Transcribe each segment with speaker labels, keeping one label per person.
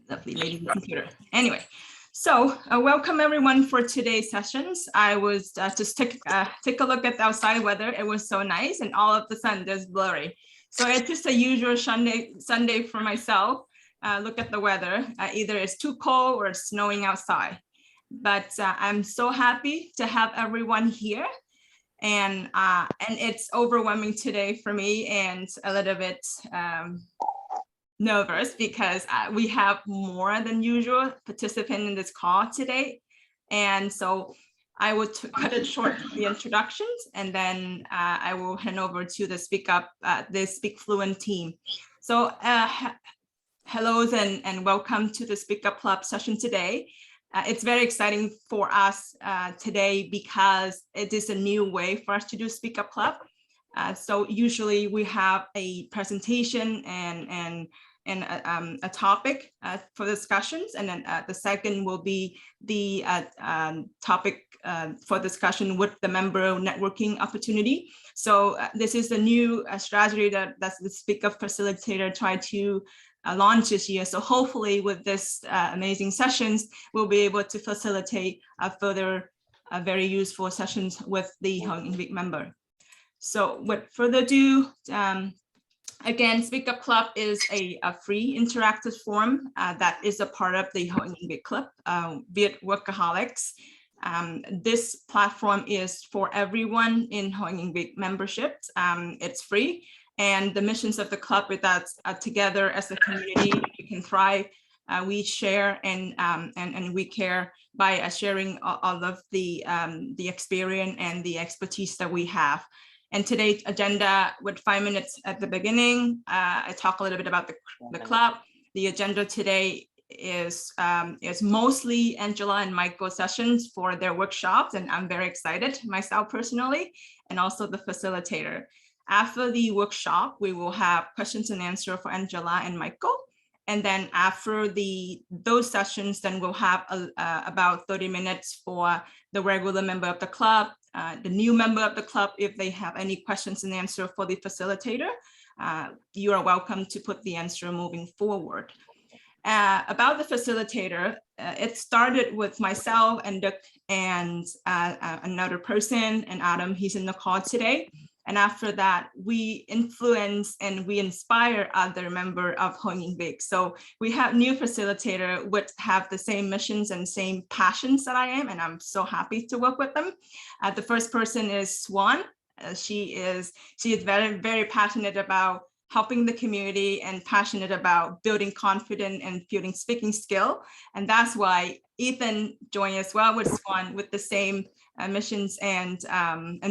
Speaker 1: lovely lady computer. Anyway, so welcome everyone for today's sessions. I was just take a look at the outside weather. It was so nice, and all of the sun is blurry. So it's just a usual Sunday for myself. Look at the weather. Either it's too cold or it's snowing outside. But I'm so happy to have everyone here. And it's overwhelming today for me, and a little bit nervous because we have more than usual participants in this call today. And so I will cut it short, the introductions, and then I will hand over to the the SpeakFluent team. So hellos and welcome to the SpeakUp Club session today. It's very exciting for us today because it is a new way for us to do SpeakUp Club. So usually we have a presentation and a topic for discussions, and then the second will be the topic for discussion with the member networking opportunity. So this is the new strategy that's the SpeakUp facilitator tried to launch this year. So hopefully with this amazing sessions, we'll be able to facilitate further very useful sessions with the Hong English member. So with further ado, again, SpeakUp Club is a free interactive forum that is a part of the Hong English Club, Viet Workaholics. This platform is for everyone in Hong English membership. It's free. And the missions of the club is that together as a community, we can thrive. We share and we care by sharing all of the experience and the expertise that we have. And today's agenda, with 5 minutes at the beginning, I talk a little bit about the club. The agenda today is mostly Angela and Michael sessions for their workshops, and I'm very excited myself personally, and also the facilitator. After the workshop, we will have questions and answers for Angela and Michael. And then after those sessions, then we'll have about 30 minutes for the regular member of the club, the new member of the club. If they have any questions and answers for the facilitator, you are welcome to put the answer moving forward. About the facilitator, it started with myself and Doug and another person, and Adam, he's in the call today. And after that, we influence and we inspire other members of Hong English. So we have new facilitator which have the same missions and same passions that I am, and I'm so happy to work with them. The first person is Swan. She is very, very passionate about helping the community and passionate about building confidence and building speaking skill. And that's why Ethan joined as well with Swan with the same missions and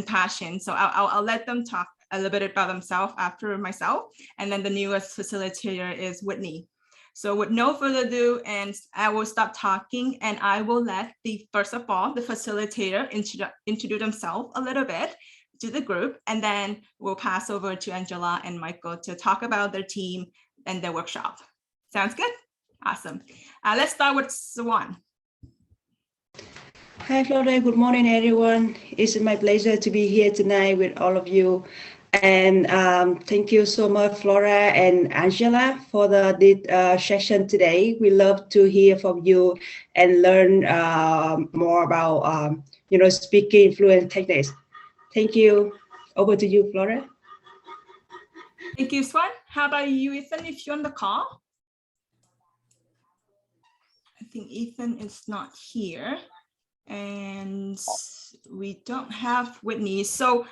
Speaker 1: passion. So I'll let them talk a little bit about themselves after myself. And then the newest facilitator is Whitney. So with no further ado, and I will stop talking, and I will let first of all, the facilitator introduce themselves a little bit to the group, and then we'll pass over to Angela and Michael to talk about their team and their workshop. Sounds good? Awesome. Let's start with Swan.
Speaker 2: Hi, Flora. Good morning, everyone. It's my pleasure to be here tonight with all of you. And thank you so much, Flora and Angela, for the session today. We love to hear from you and learn more about, speaking fluent techniques. Thank you. Over to you, Flora.
Speaker 1: Thank you, Swan. How about you, Ethan, if you're on the call? I think Ethan is not here. And we don't have Whitney. So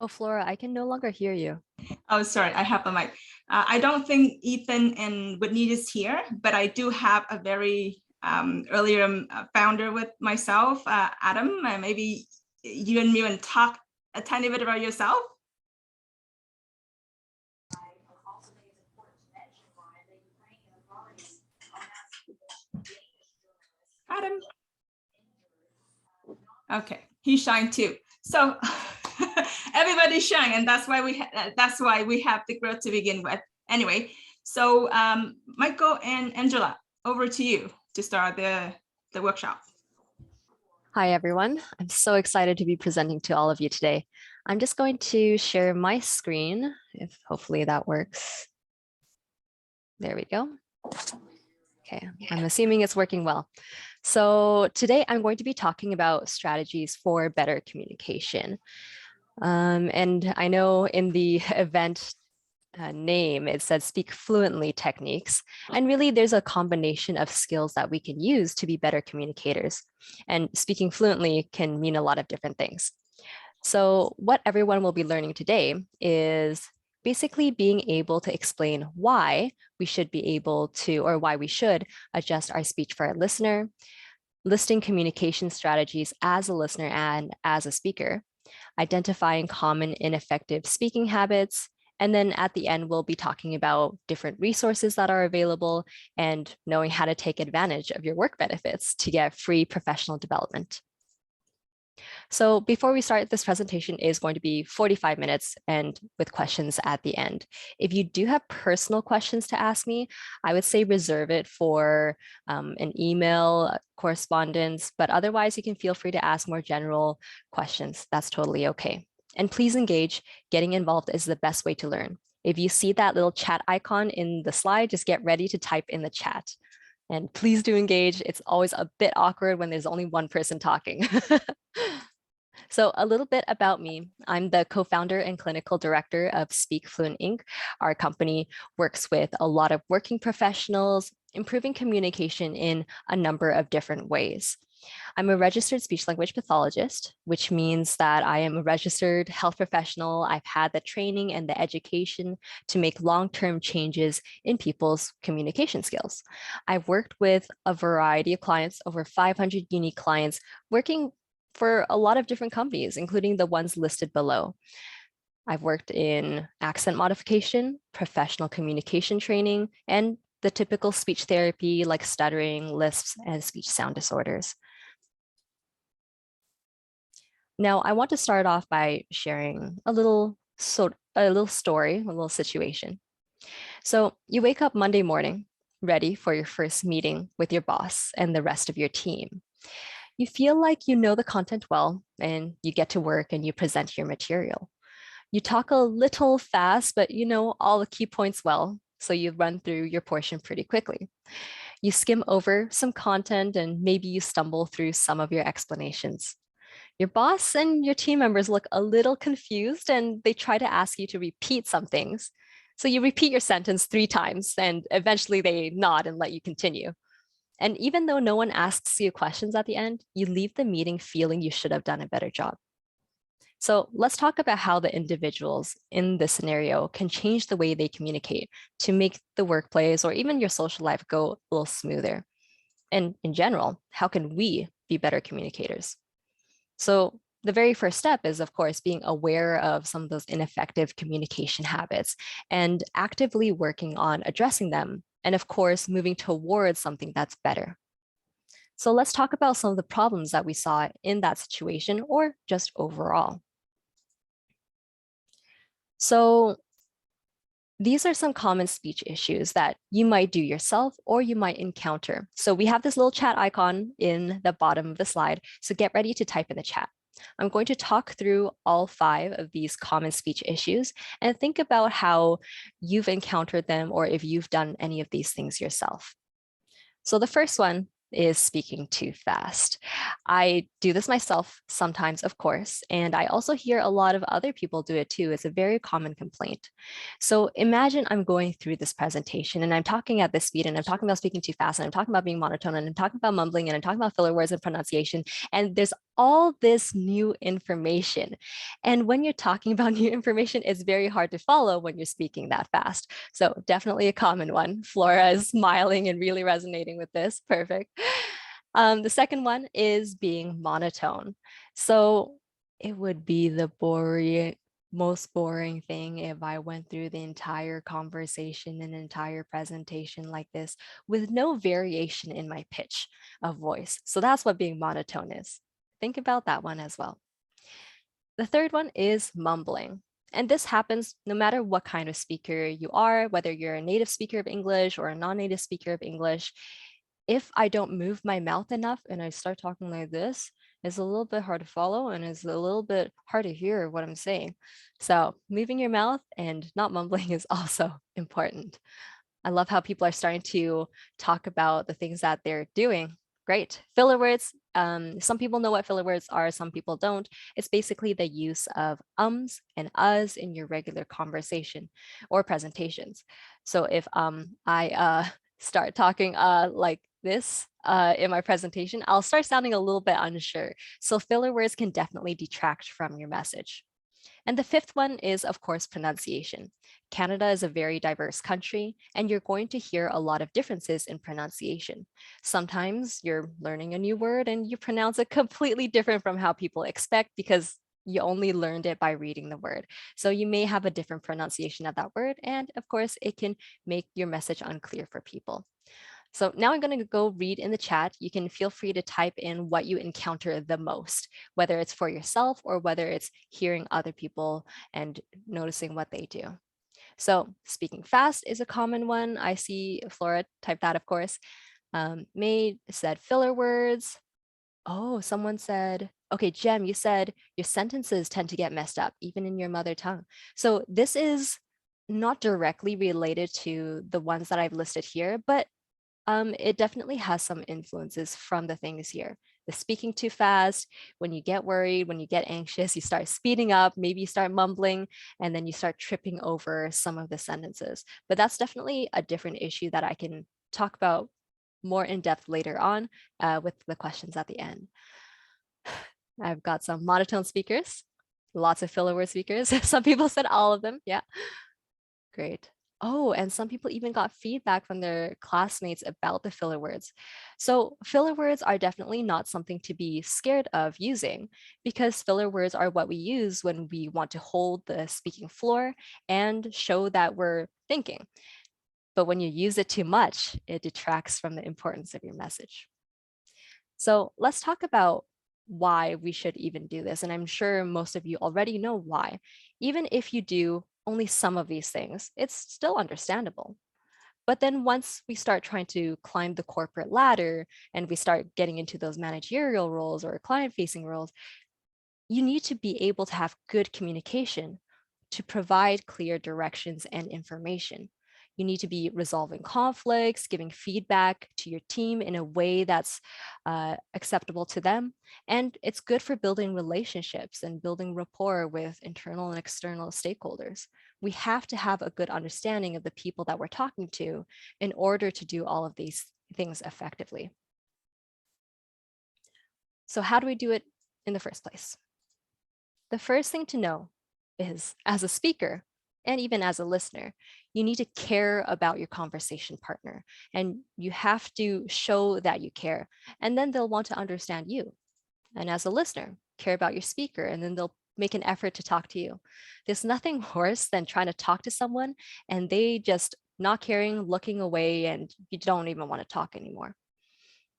Speaker 3: oh, Flora, I can no longer hear you.
Speaker 1: Oh, sorry, I have the mic. I don't think Ethan and Whitney is here, but I do have a very earlier founder with myself, Adam. Maybe you and me can talk a tiny bit about yourself. Adam. Okay, he's shy too. So everybody's shy, and that's why we have the growth to begin with. Anyway, so Michael and Angela, over to you to start the workshop.
Speaker 3: Hi, everyone. I'm so excited to be presenting to all of you today. I'm just going to share my screen, if hopefully that works. There we go. Okay, I'm assuming it's working well. So today I'm going to be talking about strategies for better communication. And I know in the event name, it said speak fluently techniques. And really there's a combination of skills that we can use to be better communicators. And speaking fluently can mean a lot of different things. So what everyone will be learning today is basically being able to explain why we should be able to, or why we should adjust our speech for a listener, listing communication strategies as a listener and as a speaker, identifying common ineffective speaking habits, and then at the end, we'll be talking about different resources that are available and knowing how to take advantage of your work benefits to get free professional development. So before we start, this presentation is going to be 45 minutes and with questions at the end. If you do have personal questions to ask me, I would say reserve it for an email correspondence, but otherwise you can feel free to ask more general questions. That's totally okay. And please engage. Getting involved is the best way to learn. If you see that little chat icon in the slide, just get ready to type in the chat. And please do engage. It's always a bit awkward when there's only one person talking. So a little bit about me. I'm the co-founder and clinical director of SpeakFluent Inc. Our company works with a lot of working professionals, improving communication in a number of different ways. I'm a registered speech language pathologist, which means that I am a registered health professional. I've had the training and the education to make long-term changes in people's communication skills. I've worked with a variety of clients, over 500 unique clients, working for a lot of different companies, including the ones listed below. I've worked in accent modification, professional communication training, and the typical speech therapy like stuttering, lisps, and speech sound disorders. Now, I want to start off by sharing a little story, a little situation. So you wake up Monday morning, ready for your first meeting with your boss and the rest of your team. You feel like you know the content well, and you get to work and you present your material. You talk a little fast, but you know all the key points well, so you run through your portion pretty quickly. You skim over some content and maybe you stumble through some of your explanations. Your boss and your team members look a little confused and they try to ask you to repeat some things. So you repeat your sentence 3 times and eventually they nod and let you continue. And even though no one asks you questions at the end, you leave the meeting feeling you should have done a better job. So let's talk about how the individuals in this scenario can change the way they communicate to make the workplace or even your social life go a little smoother. And in general, how can we be better communicators? So the very first step is, of course, being aware of some of those ineffective communication habits and actively working on addressing them. And of course, moving towards something that's better. So let's talk about some of the problems that we saw in that situation or just overall. So these are some common speech issues that you might do yourself or you might encounter. So we have this little chat icon in the bottom of the slide. So get ready to type in the chat. I'm going to talk through all 5 of these common speech issues and think about how you've encountered them or if you've done any of these things yourself. So the first one is speaking too fast. I do this myself sometimes, of course, and I also hear a lot of other people do it too. It's a very common complaint. So imagine I'm going through this presentation and I'm talking at this speed and I'm talking about speaking too fast and I'm talking about being monotone and I'm talking about mumbling and I'm talking about filler words and pronunciation. And there's all this new information. And when you're talking about new information, it's very hard to follow when you're speaking that fast. So definitely a common one. Flora is smiling and really resonating with this. Perfect. The second one is being monotone. So it would be the most boring thing if I went through the entire conversation and entire presentation like this with no variation in my pitch of voice. So that's what being monotone is. Think about that one as well. The third one is mumbling. And this happens no matter what kind of speaker you are, whether you're a native speaker of English or a non-native speaker of English. If I don't move my mouth enough and I start talking like this, is a little bit hard to follow and is a little bit hard to hear what I'm saying. So moving your mouth and not mumbling is also important. I love how people are starting to talk about the things that they're doing. Great. Filler words. Some people know what filler words are, some people don't. It's basically the use of ums and uhs in your regular conversation or presentations. So if I start talking like this in my presentation, I'll start sounding a little bit unsure. So filler words can definitely detract from your message. And the fifth one is, of course, pronunciation. Canada is a very diverse country, and you're going to hear a lot of differences in pronunciation. Sometimes you're learning a new word and you pronounce it completely different from how people expect because you only learned it by reading the word. So you may have a different pronunciation of that word, and of course, it can make your message unclear for people. So now I'm going to go read in the chat. You can feel free to type in what you encounter the most, whether it's for yourself or whether it's hearing other people and noticing what they do. So speaking fast is a common one. I see Flora type that, of course. May said filler words. Oh, someone said, okay, Jem, you said your sentences tend to get messed up, even in your mother tongue. So this is not directly related to the ones that I've listed here, but it definitely has some influences from the things here. The speaking too fast, when you get worried, when you get anxious, you start speeding up, maybe you start mumbling, and then you start tripping over some of the sentences. But that's definitely a different issue that I can talk about more in depth later on with the questions at the end. I've got some monotone speakers, lots of filler word speakers. Some people said all of them. Yeah, great. Oh, and some people even got feedback from their classmates about the filler words. So filler words are definitely not something to be scared of using because filler words are what we use when we want to hold the speaking floor and show that we're thinking. But when you use it too much, it detracts from the importance of your message. So let's talk about why we should even do this. And I'm sure most of you already know why. Even if you do only some of these things, it's still understandable. But then once we start trying to climb the corporate ladder and we start getting into those managerial roles or client-facing roles, you need to be able to have good communication to provide clear directions and information. You need to be resolving conflicts, giving feedback to your team in a way that's acceptable to them. And it's good for building relationships and building rapport with internal and external stakeholders. We have to have a good understanding of the people that we're talking to in order to do all of these things effectively. So how do we do it in the first place? The first thing to know is, as a speaker, and even as a listener, you need to care about your conversation partner and you have to show that you care, and then they'll want to understand you. And as a listener, care about your speaker and then they'll make an effort to talk to you. There's nothing worse than trying to talk to someone and they just not caring, looking away, and you don't even want to talk anymore.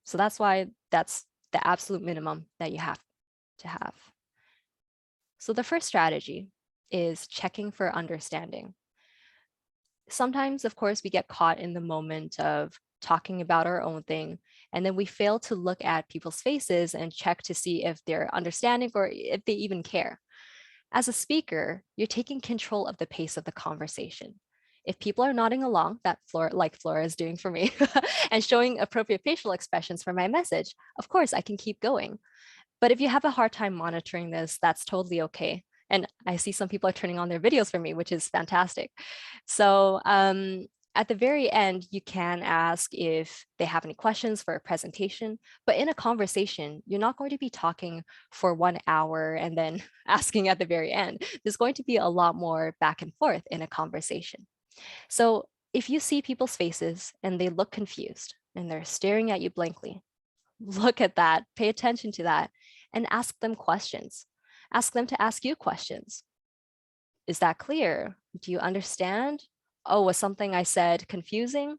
Speaker 3: So that's why that's the absolute minimum that you have to have. So the first strategy is checking for understanding. Sometimes, of course, we get caught in the moment of talking about our own thing, and then we fail to look at people's faces and check to see if they're understanding or if they even care. As a speaker, you're taking control of the pace of the conversation. If people are nodding along, like Flora is doing for me, and showing appropriate facial expressions for my message, of course, I can keep going. But if you have a hard time monitoring this, that's totally okay. And I see some people are turning on their videos for me, which is fantastic. So at the very end, you can ask if they have any questions for a presentation. But in a conversation, you're not going to be talking for 1 hour and then asking at the very end. There's going to be a lot more back and forth in a conversation. So if you see people's faces and they look confused and they're staring at you blankly, look at that, pay attention to that, and ask them questions. Ask them to ask you questions. Is that clear? Do you understand? Oh, was something I said confusing?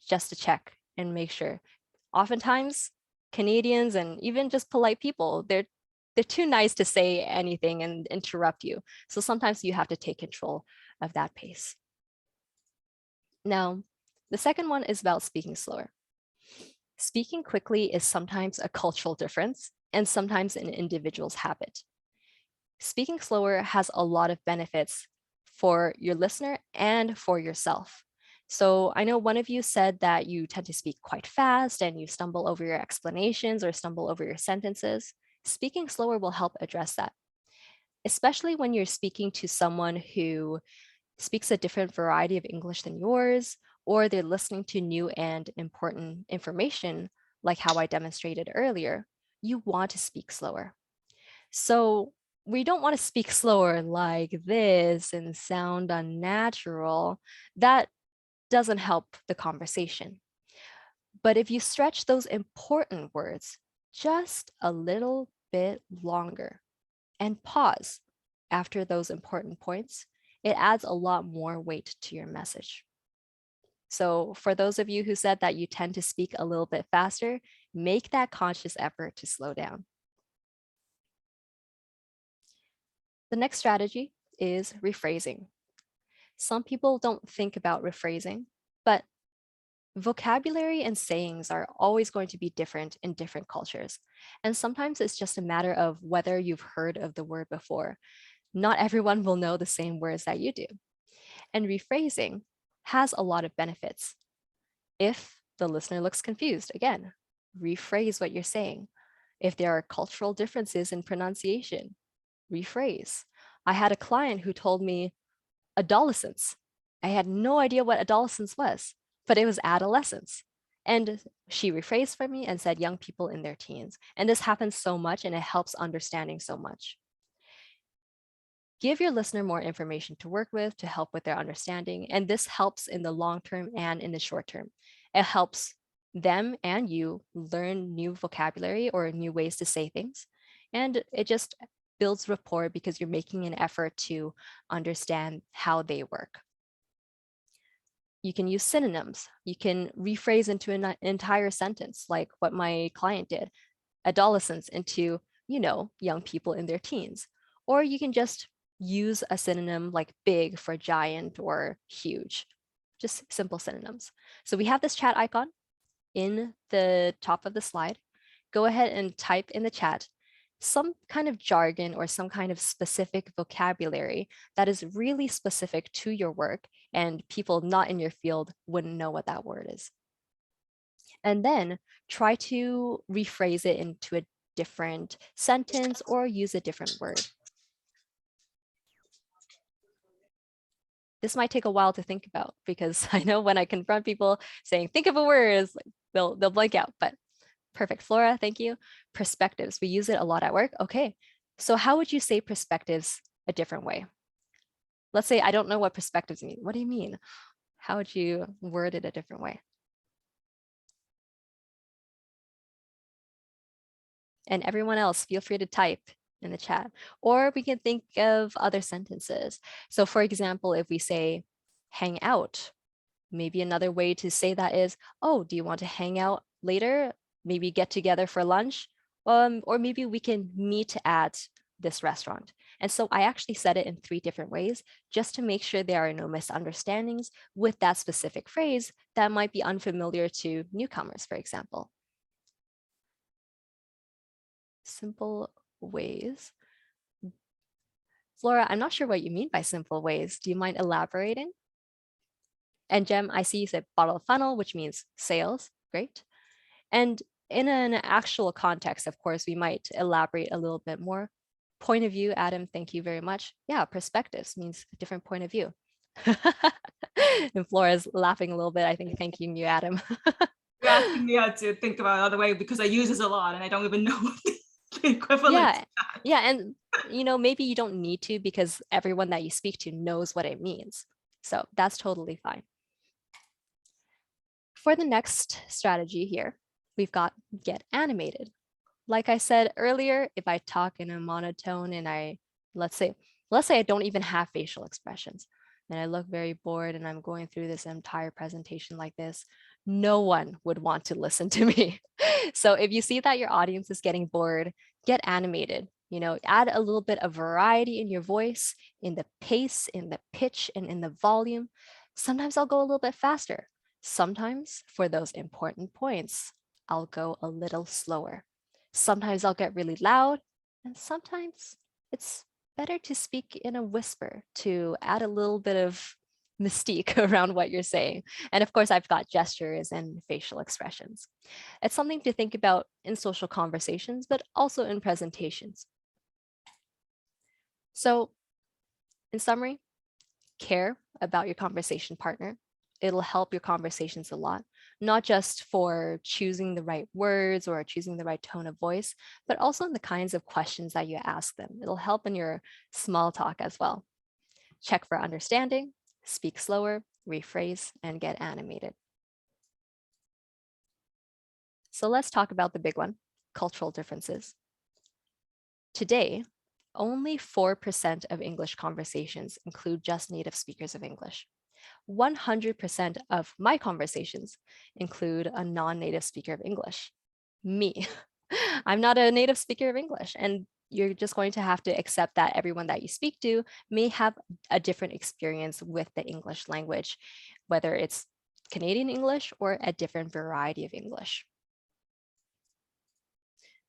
Speaker 3: Just to check and make sure. Oftentimes, Canadians and even just polite people, they're too nice to say anything and interrupt you. So sometimes you have to take control of that pace. Now, the second one is about speaking slower. Speaking quickly is sometimes a cultural difference, and sometimes an individual's habit. Speaking slower has a lot of benefits for your listener and for yourself. So I know one of you said that you tend to speak quite fast and you stumble over your explanations or stumble over your sentences. Speaking slower will help address that, especially when you're speaking to someone who speaks a different variety of English than yours, or they're listening to new and important information, like how I demonstrated earlier. You want to speak slower. So we don't want to speak slower like this and sound unnatural. That doesn't help the conversation. But if you stretch those important words just a little bit longer and pause after those important points, it adds a lot more weight to your message. So for those of you who said that you tend to speak a little bit faster, make that conscious effort to slow down. The next strategy is rephrasing. Some people don't think about rephrasing, but vocabulary and sayings are always going to be different in different cultures. And sometimes it's just a matter of whether you've heard of the word before. Not everyone will know the same words that you do. And rephrasing has a lot of benefits. If the listener looks confused, again, rephrase what you're saying. If there are cultural differences in pronunciation, rephrase. I had a client who told me adolescence. I had no idea what adolescence was, but it was adolescence. And she rephrased for me and said young people in their teens. And this happens so much and it helps understanding so much. Give your listener more information to work with to help with their understanding. And this helps in the long term and in the short term. It helps them and you learn new vocabulary or new ways to say things. And it just builds rapport because you're making an effort to understand how they work. You can use synonyms. You can rephrase into an entire sentence, like what my client did, adolescents into, young people in their teens. Or you can just use a synonym like big for giant or huge, just simple synonyms. So we have this chat icon in the top of the slide. Go ahead and type in the chat some kind of jargon or some kind of specific vocabulary that is really specific to your work and people not in your field wouldn't know what that word is. And then try to rephrase it into a different sentence or use a different word. This might take a while to think about because I know when I confront people saying, think of a word, they'll blank out, but perfect. Flora, thank you. Perspectives, we use it a lot at work. Okay, so how would you say perspectives a different way? Let's say I don't know what perspectives mean. What do you mean? How would you word it a different way? And everyone else, feel free to type in the chat. Or we can think of other sentences. So for example, if we say hang out, maybe another way to say that is, oh, do you want to hang out later? Maybe get together for lunch, or maybe we can meet at this restaurant. And so I actually said it in 3 different ways, just to make sure there are no misunderstandings with that specific phrase that might be unfamiliar to newcomers, for example. Simple ways. Flora, I'm not sure what you mean by simple ways. Do you mind elaborating? And Jem, I see you said bottle funnel, which means sales. Great. And in an actual context, of course, we might elaborate a little bit more. Point of view, Adam, thank you very much. Yeah, perspectives means a different point of view. And Flora's laughing a little bit, I think, thanking you, Adam.
Speaker 1: You're asking me how to think about another way because I use this a lot and I don't even know what the equivalent is.
Speaker 3: Yeah, and maybe you don't need to because everyone that you speak to knows what it means. So that's totally fine. For the next strategy here, we've got get animated. Like I said earlier, if I talk in a monotone and let's say I don't even have facial expressions and I look very bored and I'm going through this entire presentation like this, no one would want to listen to me. So if you see that your audience is getting bored, get animated. Add a little bit of variety in your voice, in the pace, in the pitch, and in the volume. Sometimes I'll go a little bit faster. Sometimes for those important points, I'll go a little slower. Sometimes I'll get really loud, and sometimes it's better to speak in a whisper to add a little bit of mystique around what you're saying. And of course, I've got gestures and facial expressions. It's something to think about in social conversations, but also in presentations. So in summary, care about your conversation partner. It'll help your conversations a lot, not just for choosing the right words or choosing the right tone of voice, but also in the kinds of questions that you ask them. It'll help in your small talk as well. Check for understanding, speak slower, rephrase, and get animated. So let's talk about the big one, cultural differences. Today, only 4% of English conversations include just native speakers of English. 100% of my conversations include a non-native speaker of English, me. I'm not a native speaker of English, and you're just going to have to accept that everyone that you speak to may have a different experience with the English language, whether it's Canadian English or a different variety of English.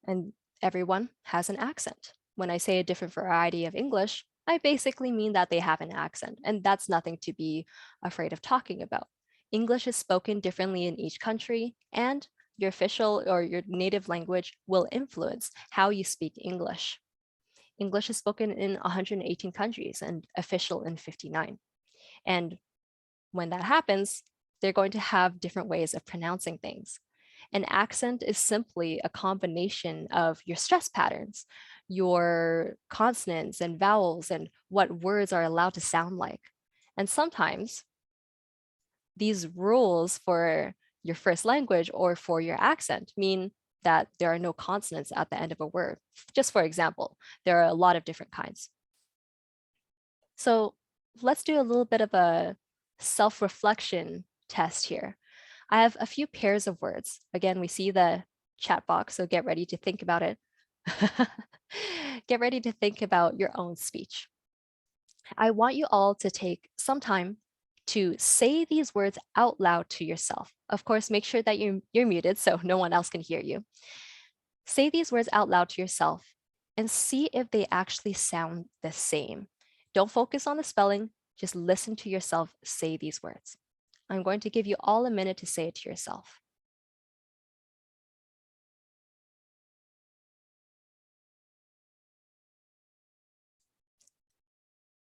Speaker 3: And everyone has an accent. When I say a different variety of English, I basically mean that they have an accent, and that's nothing to be afraid of talking about. English is spoken differently in each country, and your official or your native language will influence how you speak English. English is spoken in 118 countries and official in 59. And when that happens, they're going to have different ways of pronouncing things. An accent is simply a combination of your stress patterns, your consonants and vowels, and what words are allowed to sound like. And sometimes these rules for your first language or for your accent mean that there are no consonants at the end of a word. Just for example, there are a lot of different kinds. So let's do a little bit of a self-reflection test here. I have a few pairs of words. Again, we see the chat box, so get ready to think about it. Get ready to think about your own speech. I want you all to take some time to say these words out loud to yourself. Of course, make sure that you're muted so no one else can hear you. Say these words out loud to yourself and see if they actually sound the same. Don't focus on the spelling, just listen to yourself say these words. I'm going to give you all a minute to say it to yourself.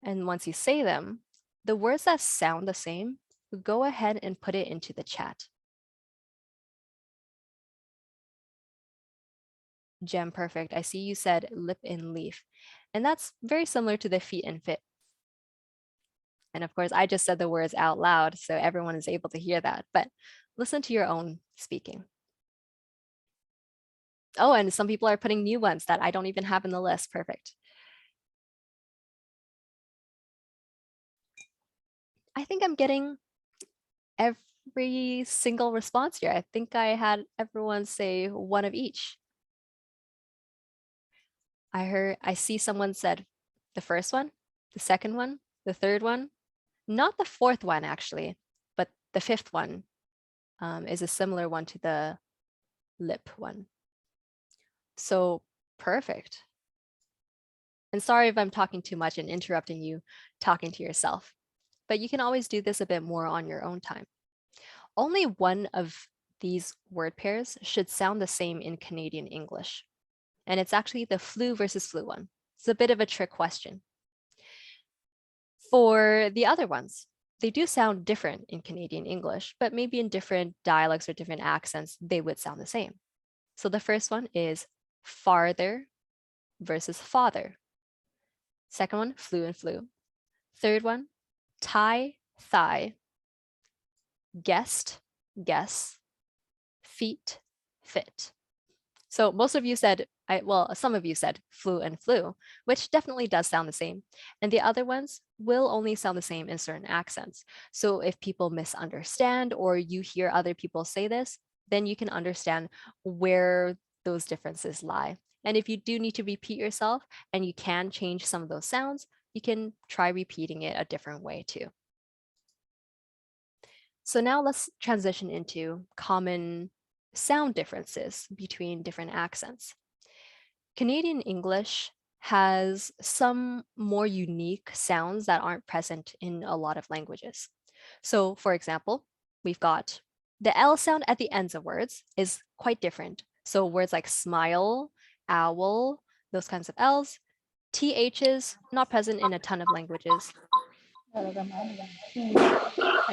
Speaker 3: And once you say them, the words that sound the same, go ahead and put it into the chat. Gem, perfect. I see you said lip and leaf, and that's very similar to the feet and fit. And of course, I just said the words out loud, so everyone is able to hear that, but listen to your own speaking. Oh, and some people are putting new ones that I don't even have in the list. Perfect. I think I'm getting every single response here. I think I had everyone say one of each. I see someone said the first one, the second one, the third one, not the fourth one actually, but the fifth one is a similar one to the lip one. So perfect. And sorry if I'm talking too much and interrupting you talking to yourself, but you can always do this a bit more on your own time. Only one of these word pairs should sound the same in Canadian English. And it's actually the flu versus flu one. It's a bit of a trick question. For the other ones, they do sound different in Canadian English, but maybe in different dialects or different accents, they would sound the same. So the first one is farther versus father. Second one, flu and flu. Third one, tie, thigh. Guest, guess. Feet, fit. So most of you said, some of you said flu and flu, which definitely does sound the same. And the other ones will only sound the same in certain accents. So if people misunderstand or you hear other people say this, then you can understand where those differences lie. And if you do need to repeat yourself and you can change some of those sounds, you can try repeating it a different way too. So now let's transition into common sound differences between different accents. Canadian English has some more unique sounds that aren't present in a lot of languages. So for example, we've got the L sound at the ends of words is quite different. So words like smile, owl, those kinds of L's, THs, not present in a ton of languages. I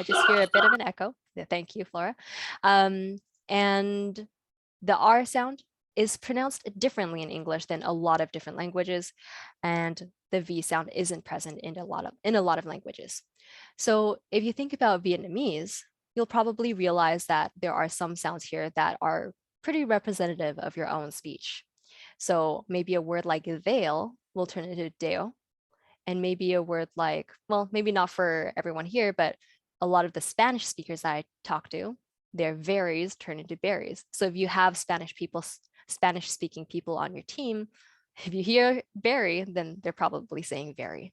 Speaker 3: just hear a bit of an echo. Yeah, thank you, Flora. And the R sound is pronounced differently in English than a lot of different languages, and the V sound isn't present in a lot of languages. So if you think about Vietnamese, you'll probably realize that there are some sounds here that are pretty representative of your own speech. So maybe a word like veil will turn into deo, and maybe a word like, well, maybe not for everyone here, but a lot of the Spanish speakers I talk to, their varies turn into berries. So if you have Spanish speaking people on your team, if you hear berry, then they're probably saying very.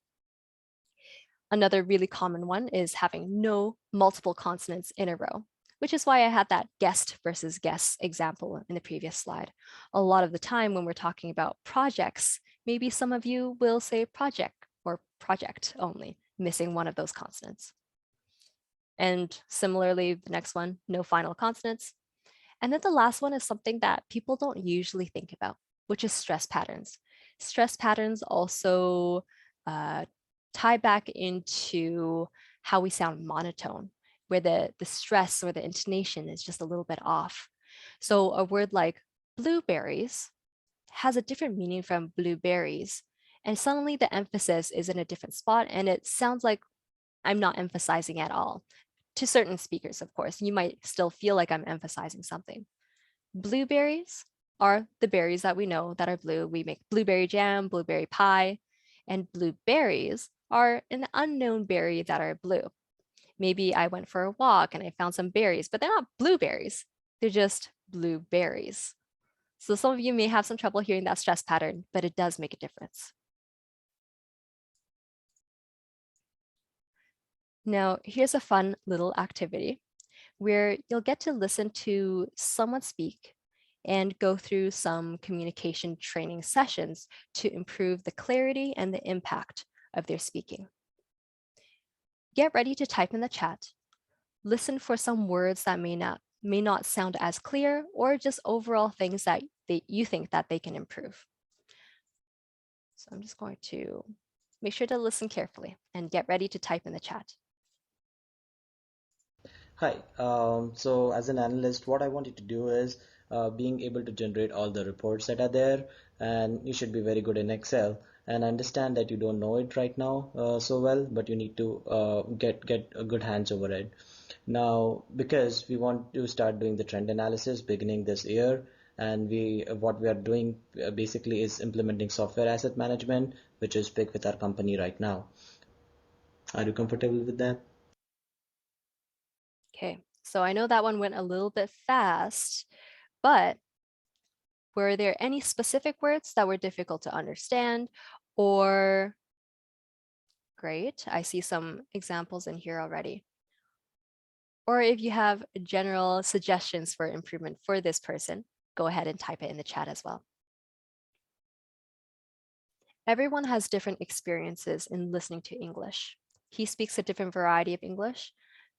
Speaker 3: Another really common one is having no multiple consonants in a row, which is why I had that guest versus guess example in the previous slide. A lot of the time when we're talking about projects, maybe some of you will say project or project only, missing one of those consonants. And similarly, the next one, no final consonants. And then the last one is something that people don't usually think about, which is stress patterns. Stress patterns also tie back into how we sound monotone, where the stress or the intonation is just a little bit off. So a word like blueberries has a different meaning from blueberries, and suddenly the emphasis is in a different spot, and it sounds like I'm not emphasizing at all. To certain speakers, of course, you might still feel like I'm emphasizing something. Blueberries are the berries that we know that are blue. We make blueberry jam, blueberry pie, and blueberries are an unknown berry that are blue. Maybe I went for a walk and I found some berries, but they're not blueberries. They're just blueberries. So some of you may have some trouble hearing that stress pattern, but it does make a difference. Now, here's a fun little activity where you'll get to listen to someone speak and go through some communication training sessions to improve the clarity and the impact of their speaking. Get ready to type in the chat. Listen for some words that may not sound as clear, or just overall things that you think that they can improve. So I'm just going to make sure to listen carefully and get ready to type in the chat.
Speaker 4: Hi, so as an analyst, what I wanted to do is being able to generate all the reports that are there, and you should be very good in Excel. And I understand that you don't know it right now so well, but you need to get a good hands over it. Now, because we want to start doing the trend analysis beginning this year, and what we are doing basically is implementing software asset management, which is big with our company right now. Are you comfortable with that?
Speaker 3: Okay, so I know that one went a little bit fast, but were there any specific words that were difficult to understand? Or, great, I see some examples in here already. Or if you have general suggestions for improvement for this person, go ahead and type it in the chat as well. Everyone has different experiences in listening to English. He speaks a different variety of English,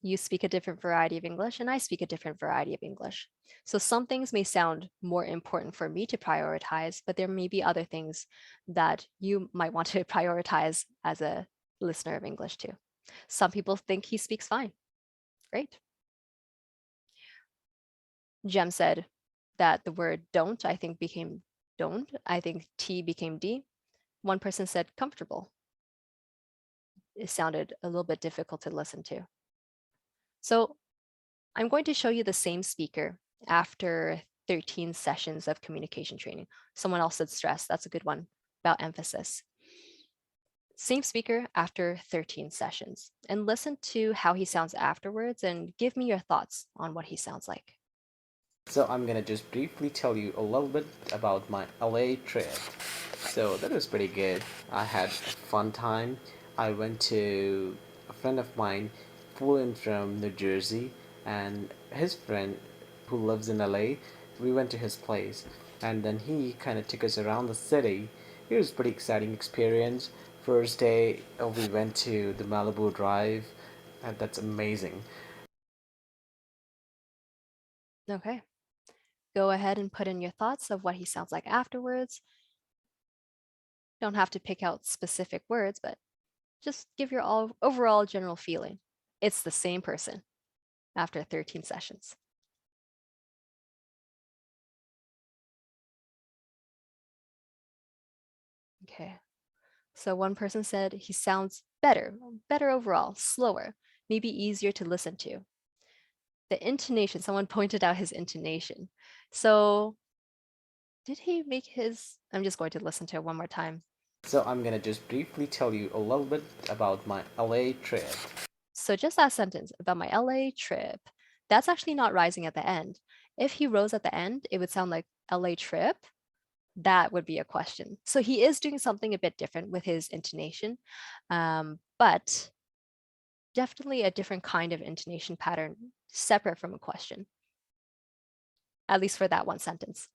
Speaker 3: you speak a different variety of English, and I speak a different variety of English. So some things may sound more important for me to prioritize, but there may be other things that you might want to prioritize as a listener of English too. Some people think he speaks fine. Great. Jem said that the word don't, I think, became don't. I think T became D. One person said comfortable. It sounded a little bit difficult to listen to. So I'm going to show you the same speaker after 13 sessions of communication training. Someone else said stress. That's a good one about emphasis. Same speaker after 13 sessions, and listen to how he sounds afterwards and give me your thoughts on what he sounds like.
Speaker 5: So I'm gonna just briefly tell you a little bit about my LA trip. So that was pretty good. I had a fun time. I went to a friend of mine flew in from New Jersey, and his friend who lives in LA, we went to his place. and then he kind of took us around the city. It was a pretty exciting experience. First day, we went to the Malibu Drive, and that's amazing.
Speaker 3: Okay. Go ahead and put in your thoughts of what he sounds like afterwards. Don't have to pick out specific words, but just give your overall general feeling. It's the same person after 13 sessions. Okay. So one person said he sounds better overall, slower, maybe easier to listen to. The intonation, someone pointed out his intonation. So did he make his, I'm just going to listen to it one more time.
Speaker 5: So I'm gonna just briefly tell you a little bit about my LA trip.
Speaker 3: So just that sentence about my LA trip, that's actually not rising at the end. If he rose at the end, it would sound like LA trip. That would be a question. So he is doing something a bit different with his intonation, but definitely a different kind of intonation pattern, separate from a question, at least for that one sentence.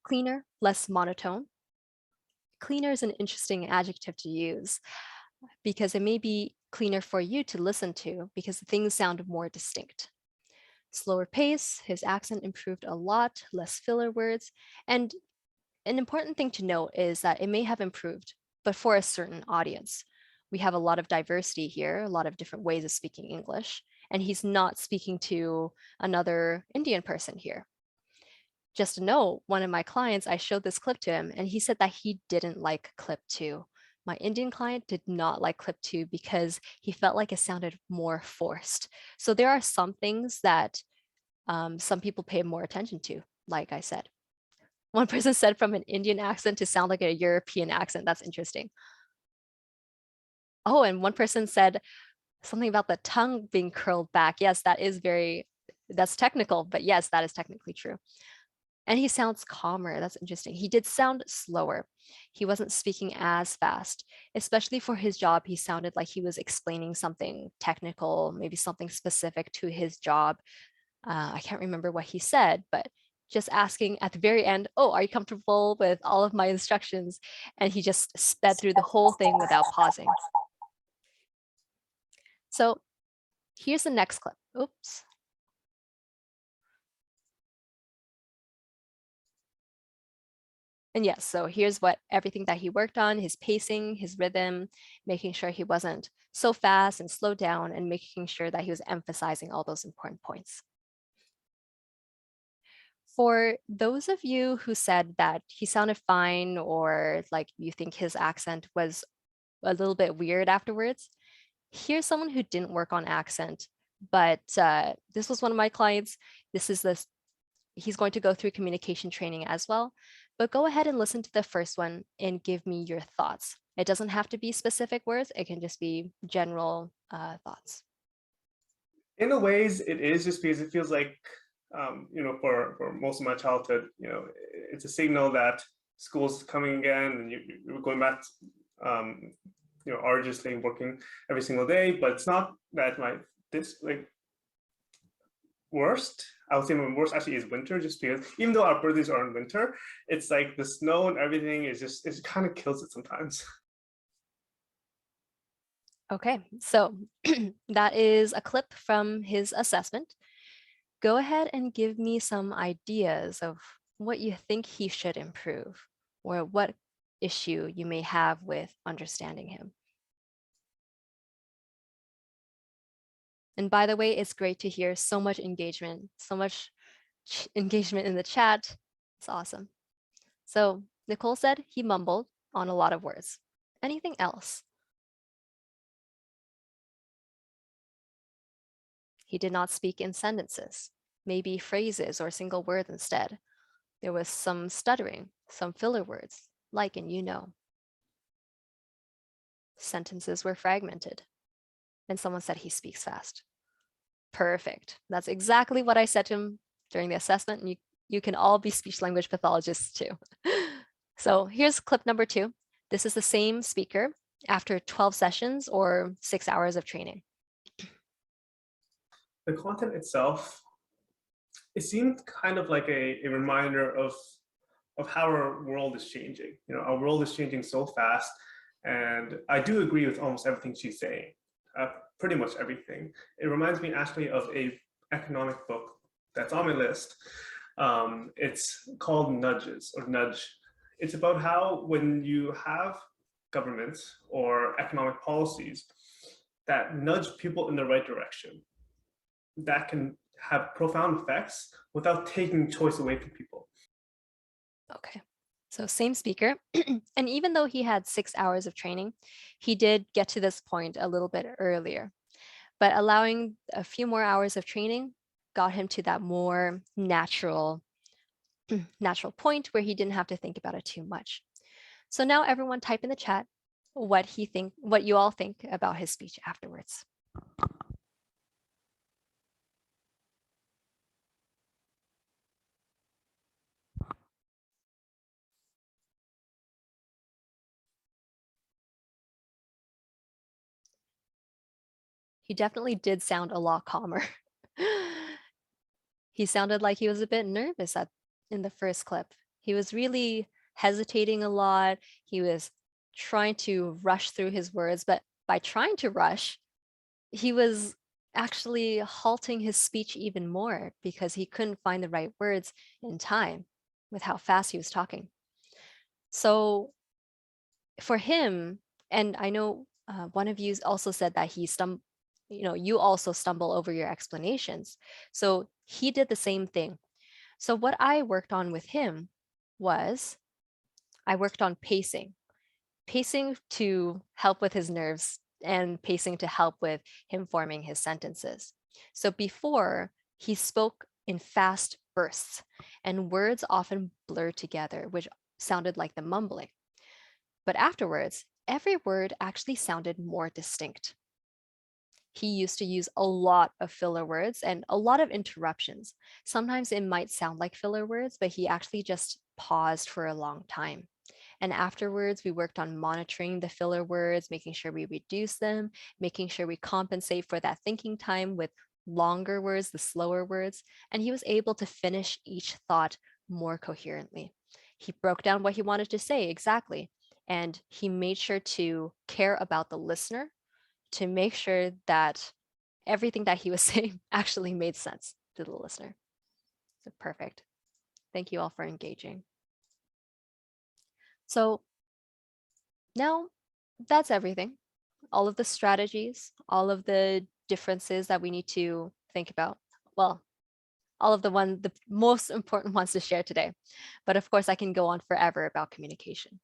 Speaker 3: Cleaner, less monotone. Cleaner is an interesting adjective to use because it may be cleaner for you to listen to because things sound more distinct. Slower pace, his accent improved a lot, less filler words. And an important thing to note is that it may have improved, but for a certain audience. We have a lot of diversity here, a lot of different ways of speaking English, and he's not speaking to another Indian person here. Just to know, one of my clients, I showed this clip to him and he said that he didn't like clip 2. My Indian client did not like clip 2 because he felt like it sounded more forced. So there are some things that some people pay more attention to, like I said. One person said from an Indian accent to sound like a European accent. That's interesting. Oh, and one person said something about the tongue being curled back. Yes, that's technical, but yes, that is technically true. And he sounds calmer. That's interesting. He did sound slower. He wasn't speaking as fast, especially for his job. He sounded like he was explaining something technical, maybe something specific to his job. I can't remember what he said, but just asking at the very end, oh, are you comfortable with all of my instructions? And he just sped through the whole thing without pausing. So here's the next clip. Oops. And yes, so here's everything that he worked on, his pacing, his rhythm, making sure he wasn't so fast and slow down and making sure that he was emphasizing all those important points. For those of you who said that he sounded fine or like you think his accent was a little bit weird afterwards, here's someone who didn't work on accent, but this was one of my clients. He's going to go through communication training as well, but go ahead and listen to the first one and give me your thoughts. It doesn't have to be specific words. It can just be general thoughts.
Speaker 6: In a ways, it is just because it feels like, for most of my childhood, it's a signal that school's coming again and you're going back, arduously working every single day. But it's not that worst. I would say my worst actually is winter, just because even though our birthdays are in winter, it's like the snow and everything is just, it kind of kills it sometimes.
Speaker 3: Okay, so that is a clip from his assessment. Go ahead and give me some ideas of what you think he should improve or what issue you may have with understanding him. And by the way, it's great to hear so much engagement, engagement in the chat. It's awesome. So Nicole said he mumbled on a lot of words. Anything else? He did not speak in sentences, maybe phrases or single words instead. There was some stuttering, some filler words, like and you know. Sentences were fragmented. And someone said he speaks fast. Perfect. That's exactly what I said to him during the assessment. And you can all be speech language pathologists too. So here's clip number 2. This is the same speaker after 12 sessions or 6 hours of training.
Speaker 6: The content itself, it seemed kind of like a reminder of how our world is changing. You know, our world is changing so fast, and I do agree with almost everything she's saying, pretty much everything. It reminds me actually of a economic book that's on my list. It's called Nudges or Nudge. It's about how when you have governments or economic policies that nudge people in the right direction, that can have profound effects without taking choice away from people.
Speaker 3: Okay, so same speaker. And even though he had 6 hours of training, he did get to this point a little bit earlier. But allowing a few more hours of training got him to that more natural point where he didn't have to think about it too much. So now everyone type in the chat what you all think about his speech afterwards. He definitely did sound a lot calmer. He sounded like he was a bit nervous in the first clip. He was really hesitating a lot. He was trying to rush through his words, but by trying to rush, he was actually halting his speech even more because he couldn't find the right words in time with how fast he was talking. So for him, and I know one of you also said that you also stumble over your explanations. So he did the same thing. So what I worked on with him was I worked on pacing to help with his nerves and pacing to help with him forming his sentences. So before, he spoke in fast bursts and words often blurred together, which sounded like the mumbling. But afterwards, every word actually sounded more distinct. He used to use a lot of filler words and a lot of interruptions. Sometimes it might sound like filler words, but he actually just paused for a long time. And afterwards, we worked on monitoring the filler words, making sure we reduce them, making sure we compensate for that thinking time with longer words, the slower words. And he was able to finish each thought more coherently. He broke down what he wanted to say exactly. And he made sure to care about the listener to make sure that everything that he was saying actually made sense to the listener. So perfect. Thank you all for engaging. So now that's everything. All of the strategies, all of the differences that we need to think about. Well, all of the most important ones to share today. But of course, I can go on forever about communication.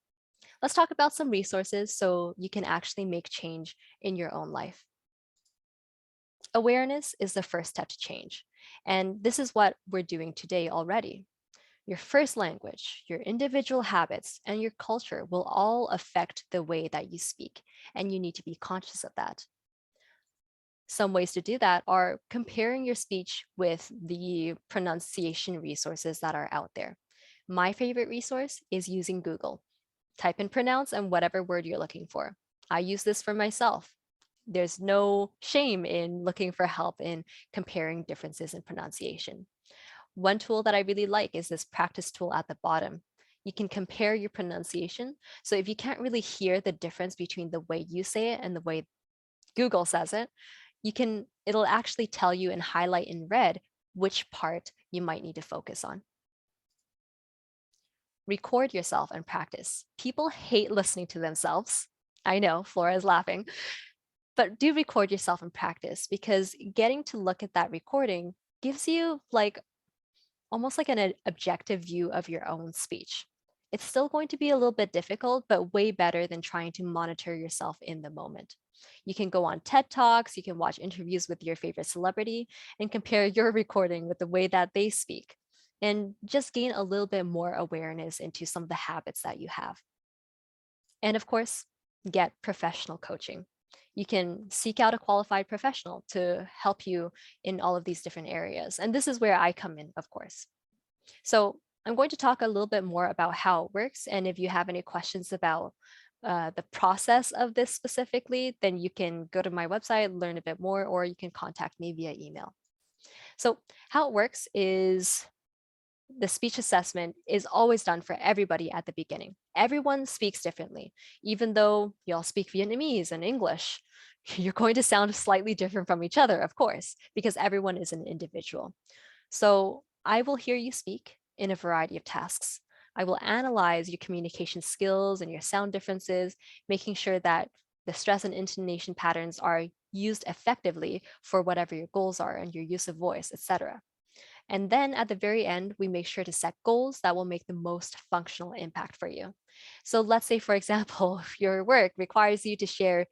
Speaker 3: Let's talk about some resources so you can actually make change in your own life. Awareness is the first step to change. And this is what we're doing today already. Your first language, your individual habits, and your culture will all affect the way that you speak, and you need to be conscious of that. Some ways to do that are comparing your speech with the pronunciation resources that are out there. My favorite resource is using Google. Type in pronounce and whatever word you're looking for. I use this for myself. There's no shame in looking for help in comparing differences in pronunciation. One tool that I really like is this practice tool at the bottom. You can compare your pronunciation. So if you can't really hear the difference between the way you say it and the way Google says it, it'll actually tell you and highlight in red which part you might need to focus on. Record yourself and practice. People hate listening to themselves. I know, Flora is laughing. But do record yourself and practice, because getting to look at that recording gives you almost like an objective view of your own speech. It's still going to be a little bit difficult, but way better than trying to monitor yourself in the moment. You can go on TED Talks, you can watch interviews with your favorite celebrity and compare your recording with the way that they speak, and just gain a little bit more awareness into some of the habits that you have. And of course, get professional coaching. You can seek out a qualified professional to help you in all of these different areas. And this is where I come in, of course. So I'm going to talk a little bit more about how it works. And if you have any questions about the process of this specifically, then you can go to my website, learn a bit more, or you can contact me via email. So how it works is the speech assessment is always done for everybody at the beginning. Everyone speaks differently. Even though you all speak Vietnamese and English, you're going to sound slightly different from each other, of course, because everyone is an individual. So I will hear you speak in a variety of tasks. I will analyze your communication skills and your sound differences, making sure that the stress and intonation patterns are used effectively for whatever your goals are and your use of voice, etc. And then at the very end, we make sure to set goals that will make the most functional impact for you. So let's say, for example, your work requires you to share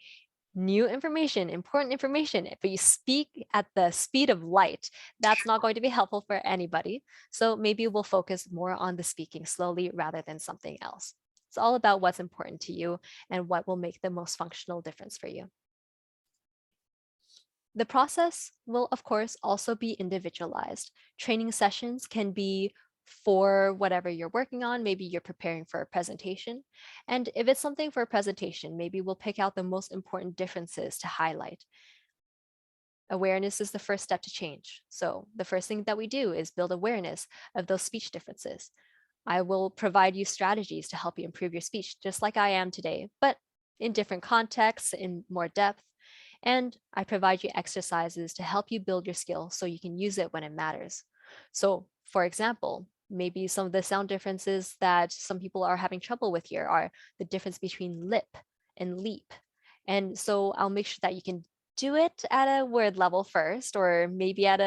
Speaker 3: new information, important information, but you speak at the speed of light. That's not going to be helpful for anybody. So maybe we'll focus more on the speaking slowly rather than something else. It's all about what's important to you and what will make the most functional difference for you. The process will, of course, also be individualized. Training sessions can be for whatever you're working on. Maybe you're preparing for a presentation. And if it's something for a presentation, maybe we'll pick out the most important differences to highlight. Awareness is the first step to change. So the first thing that we do is build awareness of those speech differences. I will provide you strategies to help you improve your speech, just like I am today, but in different contexts, in more depth. And I provide you exercises to help you build your skill so you can use it when it matters. So for example, maybe some of the sound differences that some people are having trouble with here are the difference between lip and leap. And so I'll make sure that you can do it at a word level first, or maybe at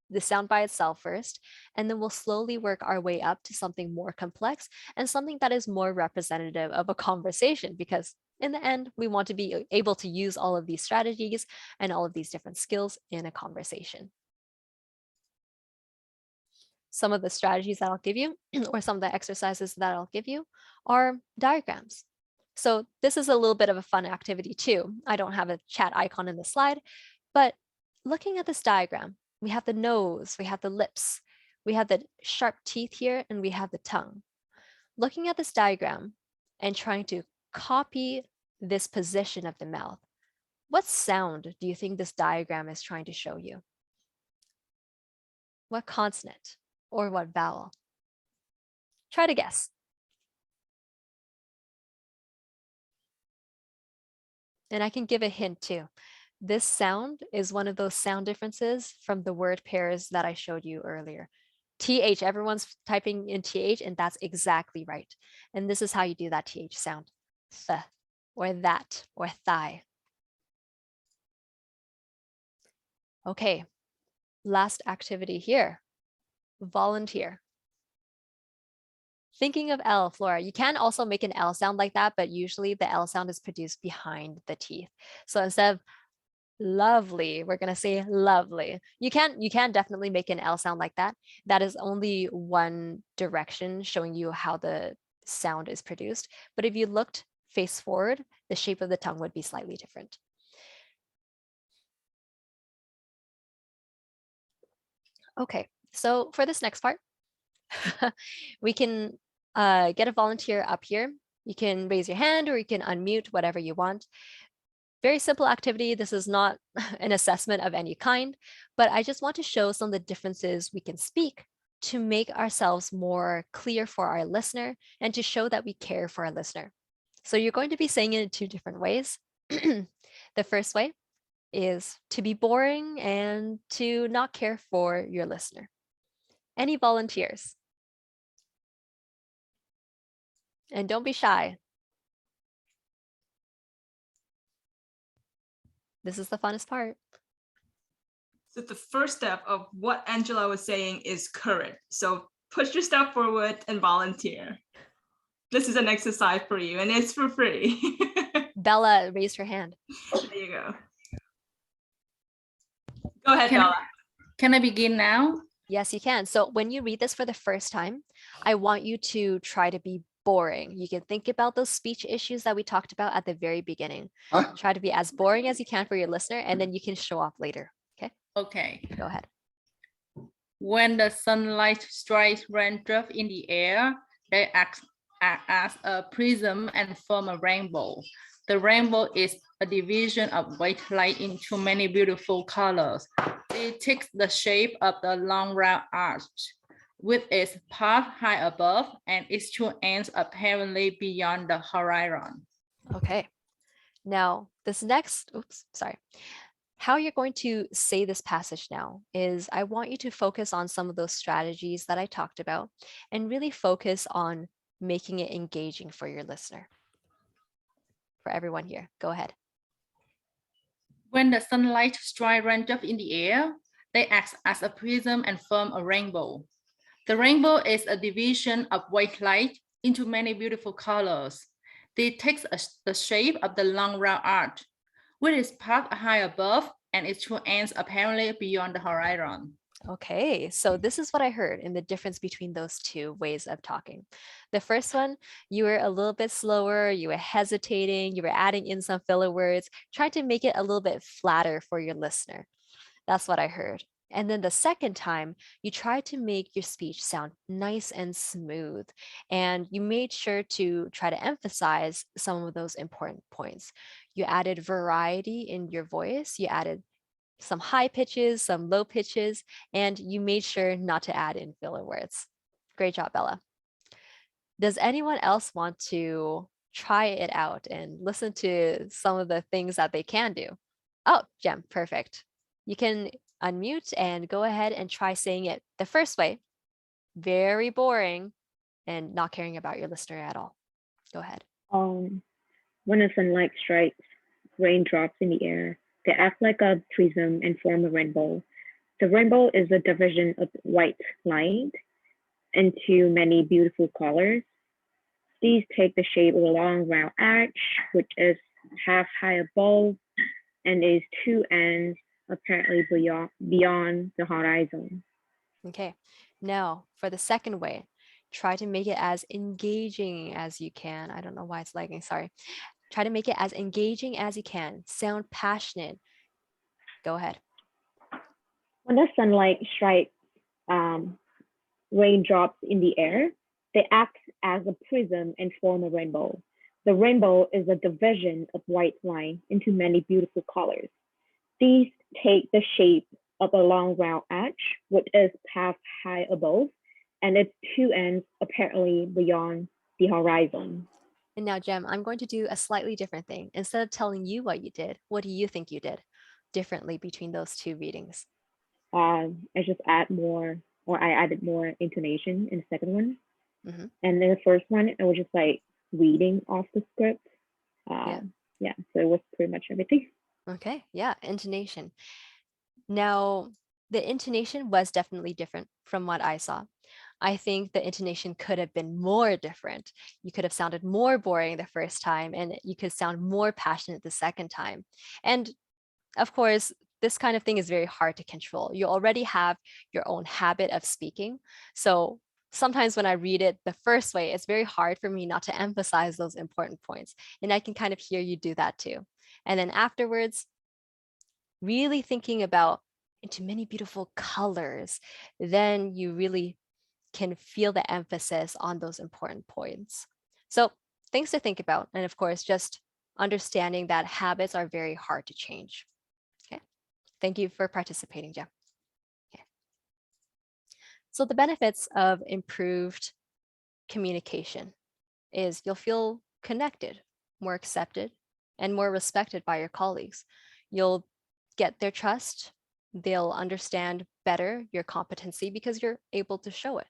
Speaker 3: the sound by itself first, and then we'll slowly work our way up to something more complex and something that is more representative of a conversation, because in the end, we want to be able to use all of these strategies and all of these different skills in a conversation. Some of the strategies that I'll give you, or some of the exercises that I'll give you, are diagrams. So this is a little bit of a fun activity too. I don't have a chat icon in the slide, but looking at this diagram, we have the nose, we have the lips, we have the sharp teeth here, and we have the tongue. Looking at this diagram and trying to copy this position of the mouth, what sound do you think this diagram is trying to show you? What consonant or what vowel? Try to guess. And I can give a hint too. This sound is one of those sound differences from the word pairs that I showed you earlier. TH, everyone's typing in TH, and that's exactly right. And this is how you do that TH sound. Th, or that, or thigh. Okay, last activity here. Volunteer. Thinking of L, Flora, you can also make an L sound like that, but usually the L sound is produced behind the teeth. So instead of lovely, we're going to say lovely. You can definitely make an L sound like that. That is only one direction showing you how the sound is produced. But if you looked face forward, the shape of the tongue would be slightly different. Okay, so for this next part, we can get a volunteer up here. You can raise your hand or you can unmute, whatever you want. Very simple activity. This is not an assessment of any kind, but I just want to show some of the differences we can speak to make ourselves more clear for our listener and to show that we care for our listener. So you're going to be saying it in two different ways. The first way is to be boring and to not care for your listener. Any volunteers? And don't be shy. This is the funnest part.
Speaker 1: So the first step of what Angela was saying is correct. So push yourself forward and volunteer. This is an exercise for you and it's for free.
Speaker 3: Bella raised her hand.
Speaker 1: There you go. Go ahead, Bella.
Speaker 7: Can I begin now?
Speaker 3: Yes, you can. So when you read this for the first time, I want you to try to be boring. You can think about those speech issues that we talked about at the very beginning. Try to be as boring as you can for your listener, and then you can show off later. Okay?
Speaker 7: Okay.
Speaker 3: Go ahead.
Speaker 7: When the sunlight strikes raindrops in the air, they act as a prism and form a rainbow. The rainbow is a division of white light into many beautiful colors. It takes the shape of the long round arch, with its part high above and its two ends apparently beyond the horizon.
Speaker 3: Okay. Now, this next, how you're going to say this passage now is I want you to focus on some of those strategies that I talked about and really focus on making it engaging for your listener. For everyone here, go ahead.
Speaker 7: When the sunlight strikes raindrops in the air, they act as a prism and form a rainbow. The rainbow is a division of white light into many beautiful colors. It takes the shape of the long round arch, with its part high above and its two ends apparently beyond the horizon.
Speaker 3: Okay, so this is what I heard in the difference between those two ways of talking. The first one, you were a little bit slower, you were hesitating, you were adding in some filler words, trying to make it a little bit flatter for your listener. That's what I heard. And then the second time, you tried to make your speech sound nice and smooth, and you made sure to try to emphasize some of those important points. You added variety in your voice, you added some high pitches, some low pitches, and you made sure not to add in filler words. Great job, Bella. Does anyone else want to try it out and listen to some of the things that they can do? Oh, Jem, perfect. You can unmute and go ahead and try saying it the first way. Very boring and not caring about your listener at all. Go ahead.
Speaker 8: When the sunlight strikes raindrops in the air, they act like a prism and form a rainbow. The rainbow is a division of white light into many beautiful colors. These take the shape of a long round arch, which is half high above and is two ends apparently beyond the horizon.
Speaker 3: Okay, now for the second way, try to make it as engaging as you can. I don't know why it's lagging, sorry. Try to make it as engaging as you can. Sound passionate. Go ahead.
Speaker 8: When the sunlight strikes raindrops in the air, they act as a prism and form a rainbow. The rainbow is a division of white light into many beautiful colors. These take the shape of a long round arch, which is half high above, and its two ends apparently beyond the horizon.
Speaker 3: And now, Jem, I'm going to do a slightly different thing. Instead of telling you what you did, what do you think you did differently between those two readings?
Speaker 8: I just added more intonation in the second one.
Speaker 3: Mm-hmm.
Speaker 8: And in the first one, I was just like reading off the script. Yeah, so it was pretty much everything.
Speaker 3: Okay, yeah, intonation. Now, the intonation was definitely different from what I saw. I think the intonation could have been more different. You could have sounded more boring the first time, and you could sound more passionate the second time. And of course, this kind of thing is very hard to control. You already have your own habit of speaking. So sometimes when I read it the first way, it's very hard for me not to emphasize those important points. And I can kind of hear you do that too. And then afterwards, really thinking about into many beautiful colors, then you really can feel the emphasis on those important points. So things to think about. And of course, just understanding that habits are very hard to change. Okay. Thank you for participating, Jeff. Okay. So the benefits of improved communication is you'll feel connected, more accepted, and more respected by your colleagues. You'll get their trust. They'll understand better your competency because you're able to show it.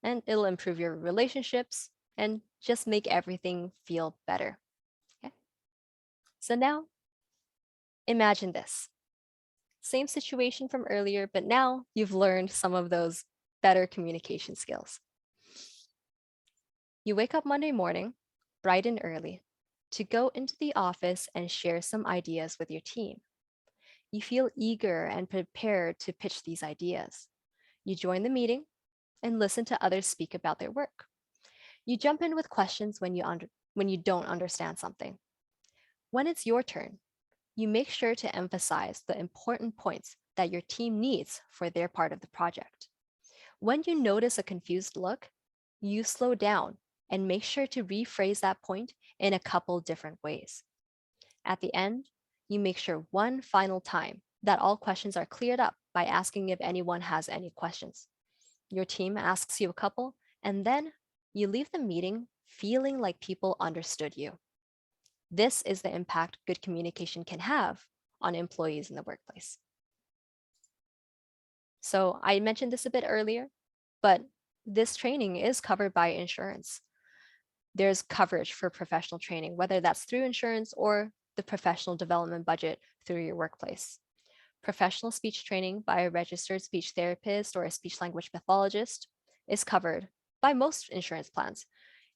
Speaker 3: And it'll improve your relationships and just make everything feel better. Okay. So now imagine this. Same situation from earlier, but now you've learned some of those better communication skills. You wake up Monday morning, bright and early, to go into the office and share some ideas with your team. You feel eager and prepared to pitch these ideas. You join the meeting and listen to others speak about their work. You jump in with questions when you don't understand something. When it's your turn, you make sure to emphasize the important points that your team needs for their part of the project. When you notice a confused look, you slow down and make sure to rephrase that point in a couple different ways. At the end, you make sure one final time that all questions are cleared up by asking if anyone has any questions. Your team asks you a couple, and then you leave the meeting feeling like people understood you. This is the impact good communication can have on employees in the workplace. So I mentioned this a bit earlier, but this training is covered by insurance. There's coverage for professional training, whether that's through insurance or the professional development budget through your workplace. Professional speech training by a registered speech therapist or a speech language pathologist is covered by most insurance plans.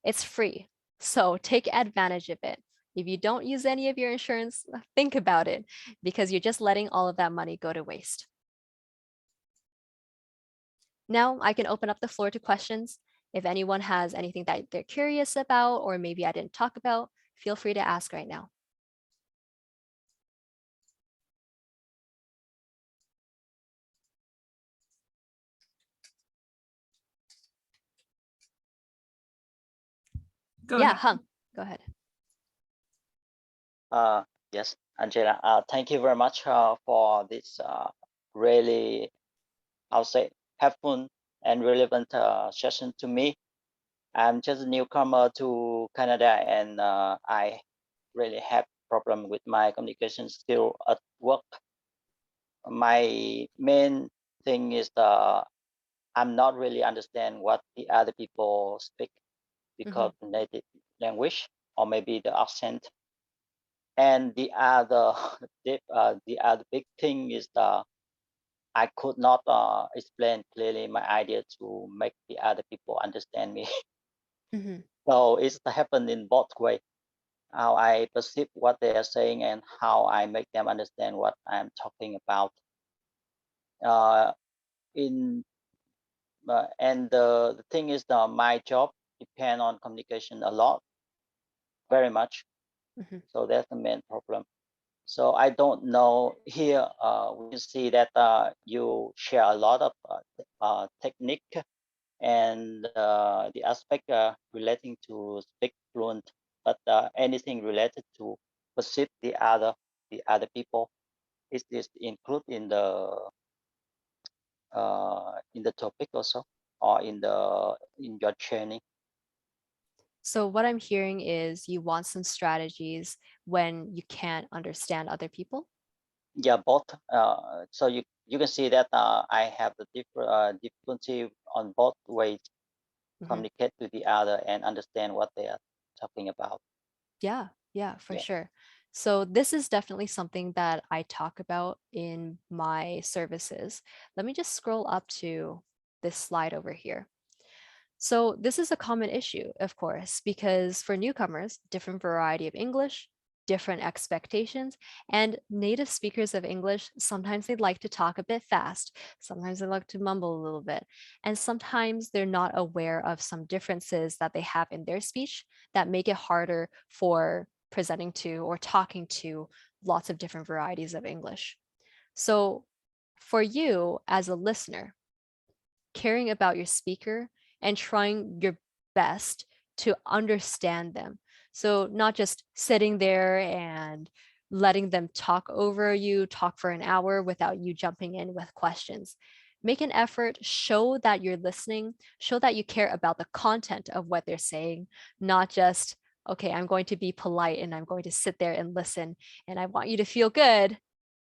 Speaker 3: It's free, so take advantage of it. If you don't use any of your insurance, think about it, because you're just letting all of that money go to waste. Now I can open up the floor to questions. If anyone has anything that they're curious about, or maybe I didn't talk about, feel free to ask right now.
Speaker 1: Go
Speaker 3: Yeah,
Speaker 1: ahead.
Speaker 3: Hung, go ahead.
Speaker 9: Yes, Angela, thank you very much for this really, I'll say, helpful and relevant session to me. I'm just a newcomer to Canada, and I really have problem with my communication skill at work. My main thing is I'm not really understand what the other people speak because of native language or maybe the accent. And the other the other big thing is I could not explain clearly my idea to make the other people understand me. So it's happened in both ways. How I perceive what they are saying and how I make them understand what I'm talking about. And the thing is my job depend on communication a lot, very much. So that's the main problem. So I don't know here. We can see that you share a lot of technique and the aspect relating to speak fluent, but anything related to perceive the other people, is this included in the topic also, or in your training?
Speaker 3: So what I'm hearing is you want some strategies when you can't understand other people?
Speaker 9: Yeah, both. So you can see that I have the difficulty on both ways, communicate with the other and understand what they are talking about.
Speaker 3: Yeah, for
Speaker 9: Yeah.
Speaker 3: sure. So this is definitely something that I talk about in my services. Let me just scroll up to this slide over here. So this is a common issue, of course, because for newcomers, different variety of English, different expectations, and native speakers of English, sometimes they like to talk a bit fast, sometimes they like to mumble a little bit, and sometimes they're not aware of some differences that they have in their speech that make it harder for presenting to or talking to lots of different varieties of English. So for you as a listener, caring about your speaker and trying your best to understand them. So not just sitting there and letting them talk over you, talk for an hour without you jumping in with questions. Make an effort, show that you're listening, show that you care about the content of what they're saying, not just, okay, I'm going to be polite and I'm going to sit there and listen and I want you to feel good.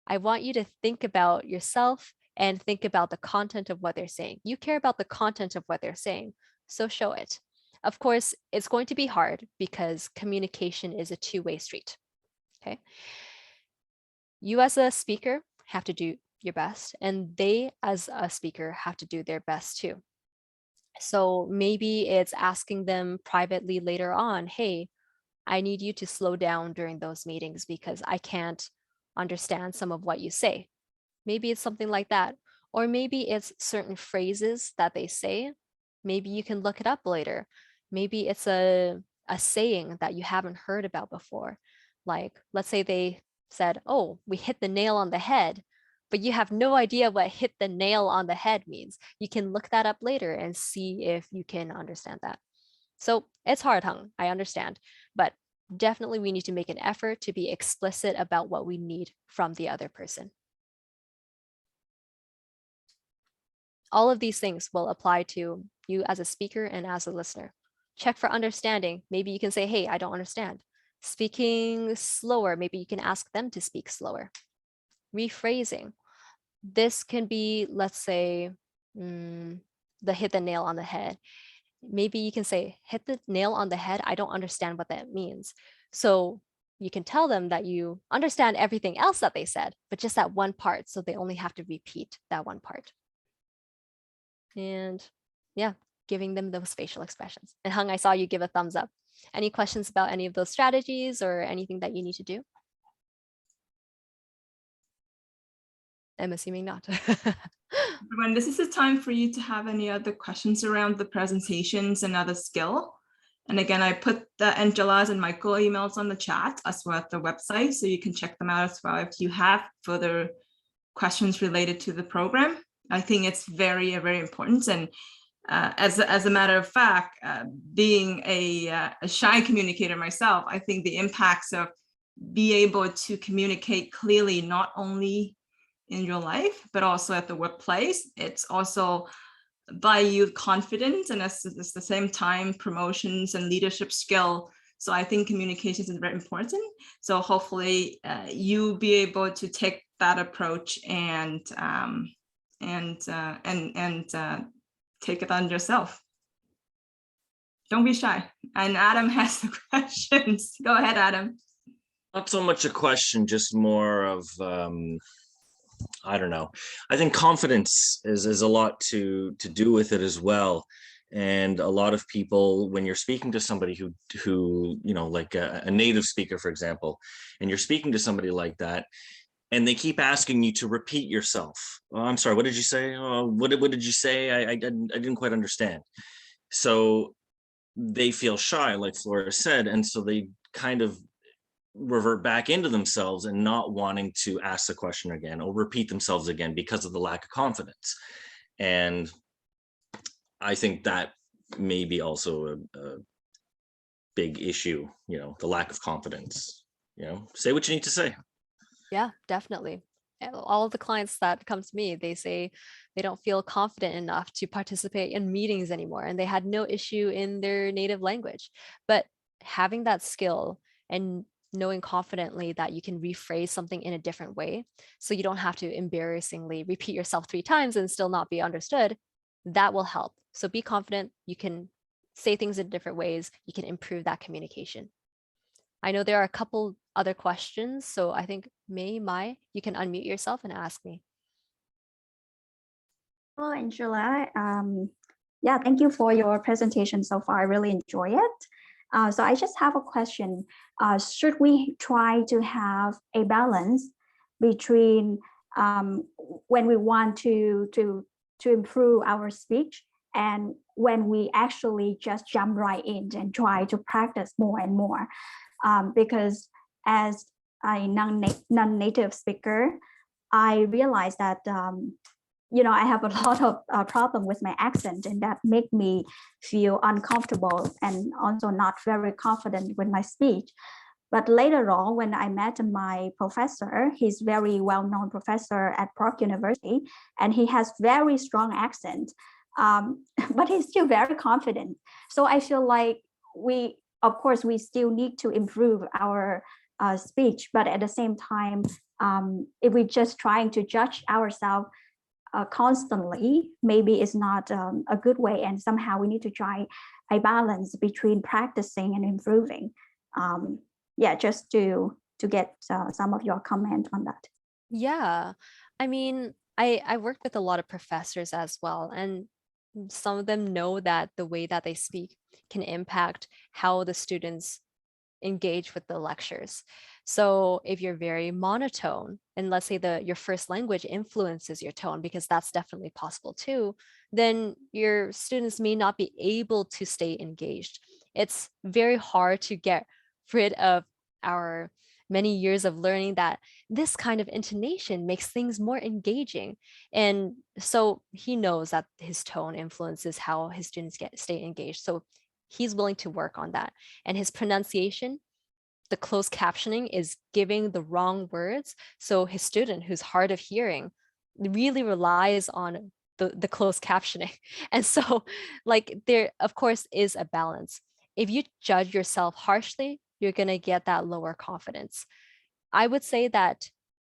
Speaker 3: I want you to think about yourself and think about the content of what they're saying. You care about the content of what they're saying, so show it. Of course, it's going to be hard because communication is a two-way street, okay? You as a speaker have to do your best, and they as a speaker have to do their best too. So maybe it's asking them privately later on, hey, I need you to slow down during those meetings because I can't understand some of what you say. Maybe it's something like that. Or maybe it's certain phrases that they say. Maybe you can look it up later. Maybe it's a saying that you haven't heard about before. Like, let's say they said, oh, we hit the nail on the head, but you have no idea what hit the nail on the head means. You can look that up later and see if you can understand that. So it's hard, Hung, I understand, but definitely we need to make an effort to be explicit about what we need from the other person. All of these things will apply to you as a speaker and as a listener. Check for understanding. Maybe you can say, hey, I don't understand. Speaking slower, maybe you can ask them to speak slower. Rephrasing. This can be, let's say, the hit the nail on the head. Maybe you can say, hit the nail on the head. I don't understand what that means. So you can tell them that you understand everything else that they said, but just that one part. So they only have to repeat that one part. And yeah, giving them those facial expressions. And Hung, I saw you give a thumbs up. Any questions about any of those strategies or anything that you need to do? I'm assuming not.
Speaker 1: When this is the time for you to have any other questions around the presentations and other skill. And again, I put the Angela's and Michael emails on the chat as well as the website, so you can check them out as well if you have further questions related to the program. I think it's very, very important. And as a matter of fact, being a shy communicator myself, I think the impacts of being able to communicate clearly, not only in your life, but also at the workplace, it's also buy you confidence, and at the same time, promotions and leadership skill. So I think communications is very important. So hopefully you'll be able to take that approach and take it on yourself. Don't be shy. And Adam has the questions. Go ahead, Adam.
Speaker 10: Not so much a question, just more of, I don't know. I think confidence is a lot to do with it as well. And a lot of people, when you're speaking to somebody who you know, like a native speaker, for example, and you're speaking to somebody like that, and they keep asking you to repeat yourself. Oh, I'm sorry, what did you say? Oh, what did you say? I didn't quite understand. So they feel shy, like Flora said, and so they kind of revert back into themselves and not wanting to ask the question again or repeat themselves again because of the lack of confidence. And I think that may be also a big issue, you know, the lack of confidence. You know, say what you need to say.
Speaker 3: Yeah, definitely. All of the clients that come to me, they say they don't feel confident enough to participate in meetings anymore, and they had no issue in their native language. But having that skill and knowing confidently that you can rephrase something in a different way, so you don't have to embarrassingly repeat yourself 3 times and still not be understood, that will help. So be confident. You can say things in different ways. You can improve that communication. I know there are a couple other questions, so I think Mai, you can unmute yourself and ask me.
Speaker 11: Hello, Angela. Yeah, thank you for your presentation so far. I really enjoy it. So I just have a question. Should we try to have a balance between when we want to improve our speech and when we actually just jump right in and try to practice more and more? Because as a non-native speaker, I realized that you know, I have a lot of problem with my accent, and that make me feel uncomfortable and also not very confident with my speech. But later on, when I met my professor, he's very well-known professor at Park University, and he has very strong accent, but he's still very confident. So I feel like of course, we still need to improve our speech, but at the same time, if we're just trying to judge ourselves constantly, maybe it's not a good way, and somehow we need to try a balance between practicing and improving. Yeah, just to get some of your comment on that.
Speaker 3: Yeah, I mean, I worked with a lot of professors as well, and some of them know that the way that they speak can impact how the students engage with the lectures. So if you're very monotone, and let's say your first language influences your tone, because that's definitely possible too, then your students may not be able to stay engaged. It's very hard to get rid of our many years of learning that this kind of intonation makes things more engaging. And so he knows that his tone influences how his students stay engaged. So he's willing to work on that. And his pronunciation, the closed captioning is giving the wrong words. So his student who's hard of hearing really relies on the closed captioning. And so like there, of course, is a balance. If you judge yourself harshly, you're going to get that lower confidence. I would say that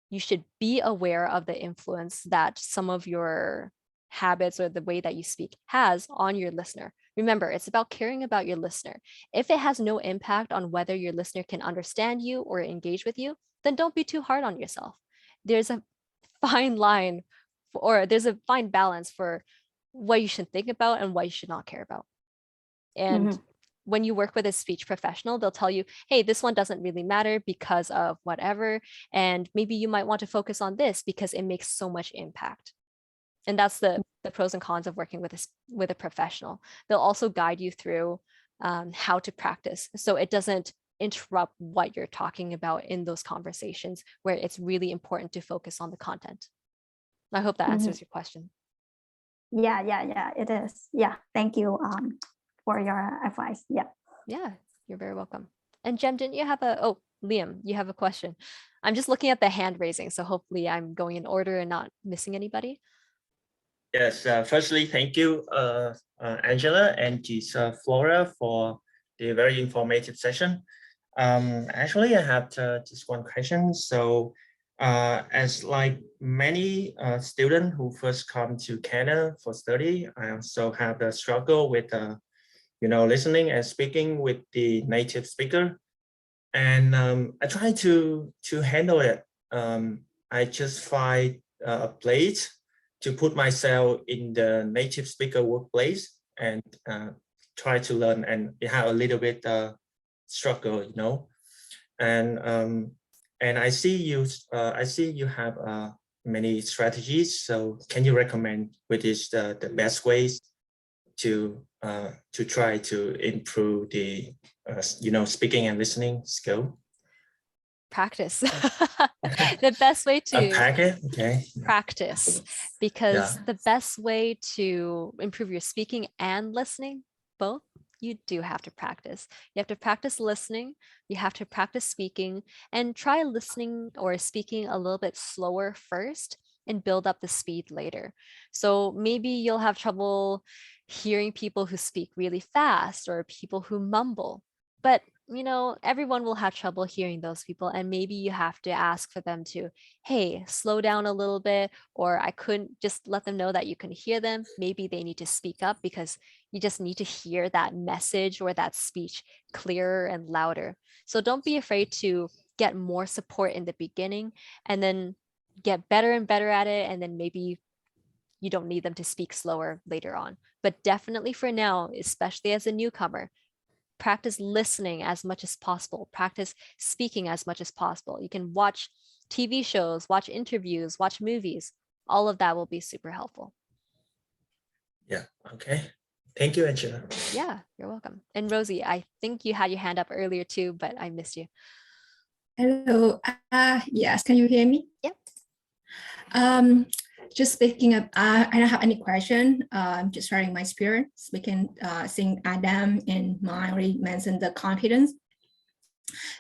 Speaker 3: you should be aware of the influence that some of your habits or the way that you speak has on your listener. Remember, it's about caring about your listener. If it has no impact on whether your listener can understand you or engage with you, then don't be too hard on yourself. There's a fine line or there's a fine balance for what you should think about and what you should not care about. And when you work with a speech professional, they'll tell you, hey, this one doesn't really matter because of whatever. And maybe you might want to focus on this because it makes so much impact. And that's the pros and cons of working with a professional. They'll also guide you through how to practice, so it doesn't interrupt what you're talking about in those conversations where it's really important to focus on the content. I hope that answers your question.
Speaker 11: Yeah, it is. Yeah, thank you for your advice.
Speaker 3: Yeah, you're very welcome. And Jem, didn't you have Liam, you have a question? I'm just looking at the hand raising, so hopefully I'm going in order and not missing anybody.
Speaker 12: Yes, firstly, thank you, Angela and Flora, for the very informative session. Actually, I have just one question. So, as like many students who first come to Canada for study, I also have the struggle with, listening and speaking with the native speaker. And I try to handle it. I just find a place to put myself in the native speaker workplace and try to learn, and have a little bit struggle, and I see you have many strategies. So can you recommend which is the best ways to try to improve the speaking and listening skill?
Speaker 3: Practice. The best way to practice, because the best way to improve your speaking and listening, both, you do have to practice. You have to practice listening, you have to practice speaking, and try listening or speaking a little bit slower first and build up the speed later. So maybe you'll have trouble hearing people who speak really fast or people who mumble, but everyone will have trouble hearing those people, and maybe you have to ask for them to, hey, slow down a little bit, or I couldn't just let them know that you can hear them. Maybe they need to speak up because you just need to hear that message or that speech clearer and louder. So don't be afraid to get more support in the beginning and then get better and better at it, and then maybe you don't need them to speak slower later on. But definitely for now, especially as a newcomer, practice listening as much as possible, practice speaking as much as possible. You can watch TV shows, watch interviews, watch movies. All of that will be super helpful.
Speaker 12: Yeah, okay. Thank you, Angela.
Speaker 3: Yeah, you're welcome. And Rosie, I think you had your hand up earlier too, but I missed you.
Speaker 13: Hello. Yes, can you hear me?
Speaker 3: Yep.
Speaker 13: Just speaking of, I don't have any question. Just sharing my experience speaking, seeing Adam and Mine already mentioned the confidence.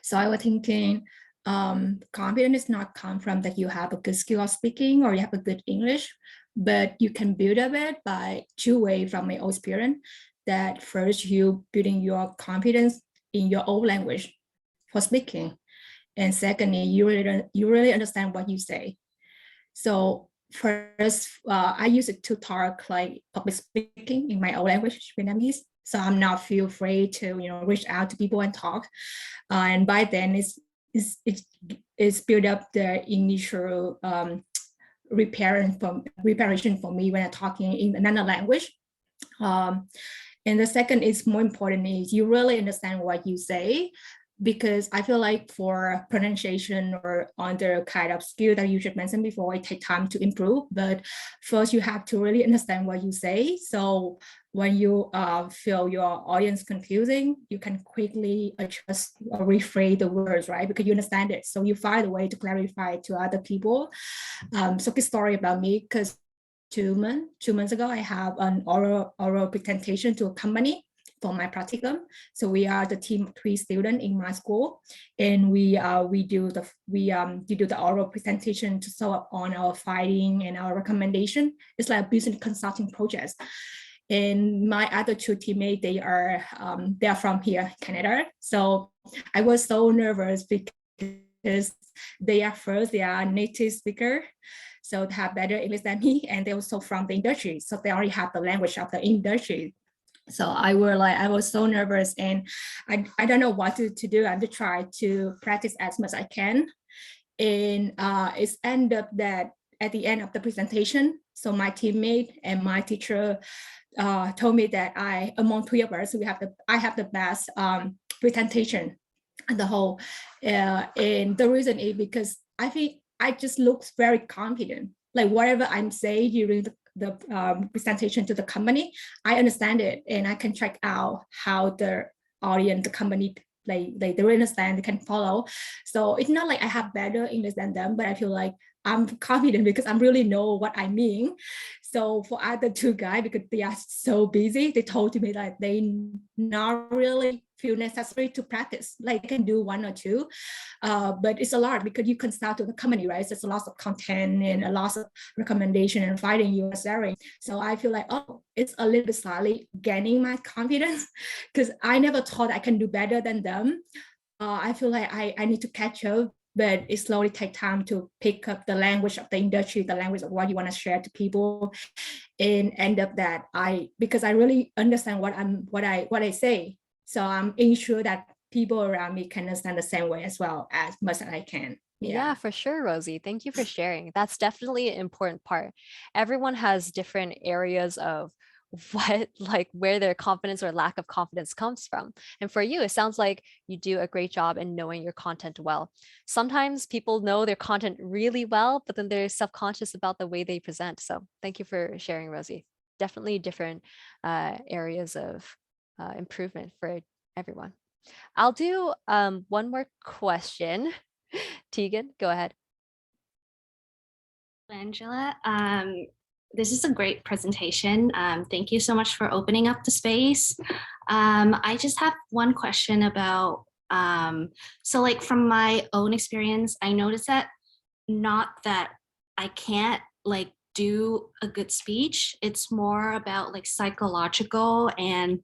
Speaker 13: So I was thinking, confidence is not come from that you have a good skill of speaking or you have a good English, but you can build up it by two ways from my own experience. That first, you building your confidence in your own language for speaking, and secondly, you really understand what you say. So first, I use it to talk like public speaking in my own language, Vietnamese. So I'm not feel afraid to reach out to people and talk. And by then, it's built up the initial preparation for me when I'm talking in another language. And the second is more important is you really understand what you say, because I feel like for pronunciation or other kind of skill that you should mention before, it takes time to improve. But first, you have to really understand what you say. So when you feel your audience confusing, you can quickly adjust or rephrase the words, right? Because you understand it. So you find a way to clarify to other people. So good story about me, because 2 months ago, I have an oral presentation to a company for my practicum. So we are the team of 3 students in my school, and we do the oral presentation to sum up on our finding and our recommendation. It's like a business consulting project. And my other 2 teammates, they are from here, Canada. So I was so nervous because they are native speaker, so they have better English than me, and they also from the industry, so they already have the language of the industry. So I was so nervous, and I don't know what to do. I'm to try to practice as much as I can, and it's ended up that at the end of the presentation, so my teammate and my teacher told me that among 3 of us, I have the best presentation and the whole, and the reason is because I think I just look very confident. Like whatever I'm saying during the presentation to the company, I understand it, and I can check out how the audience, the company, they really understand, they can follow. So it's not like I have better English than them, but I feel like I'm confident because I really know what I mean. So for other 2 guys, because they are so busy, they told me that they not really feel necessary to practice, like they can do 1 or 2, but it's a lot because you consult to the company, right? So it's a lot of content and a lot of recommendation and finding you are sharing. So I feel like, oh, it's a little bit slightly gaining my confidence because I never thought I can do better than them. I feel like I need to catch up, but it slowly takes time to pick up the language of the industry, the language of what you want to share to people, and end up that because I really understand what I say. So I'm ensure that people around me can understand the same way as well, as much as I can.
Speaker 3: Yeah, for sure, Rosie. Thank you for sharing. That's definitely an important part. Everyone has different areas of where their confidence or lack of confidence comes from. And for you, it sounds like you do a great job in knowing your content well. Sometimes people know their content really well, but then they're self-conscious about the way they present. So thank you for sharing, Rosie. Definitely different areas of improvement for everyone. I'll do 1 more question. Tegan, go ahead.
Speaker 14: Angela, this is a great presentation. Thank you so much for opening up the space. I just have 1 question about, so like from my own experience, I noticed that not that I can't like do a good speech, it's more about like psychological and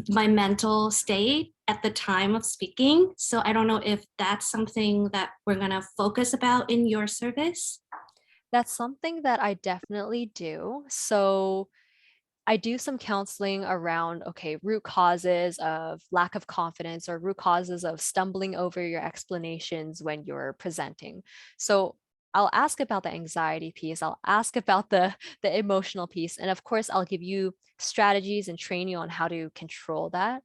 Speaker 14: my mental state at the time of speaking. So I don't know if that's something that we're gonna focus about in your service.
Speaker 3: That's something that I definitely do. So I do some counseling around, okay, root causes of lack of confidence or root causes of stumbling over your explanations when you're presenting. So I'll ask about the anxiety piece. I'll ask about the emotional piece. And of course, I'll give you strategies and train you on how to control that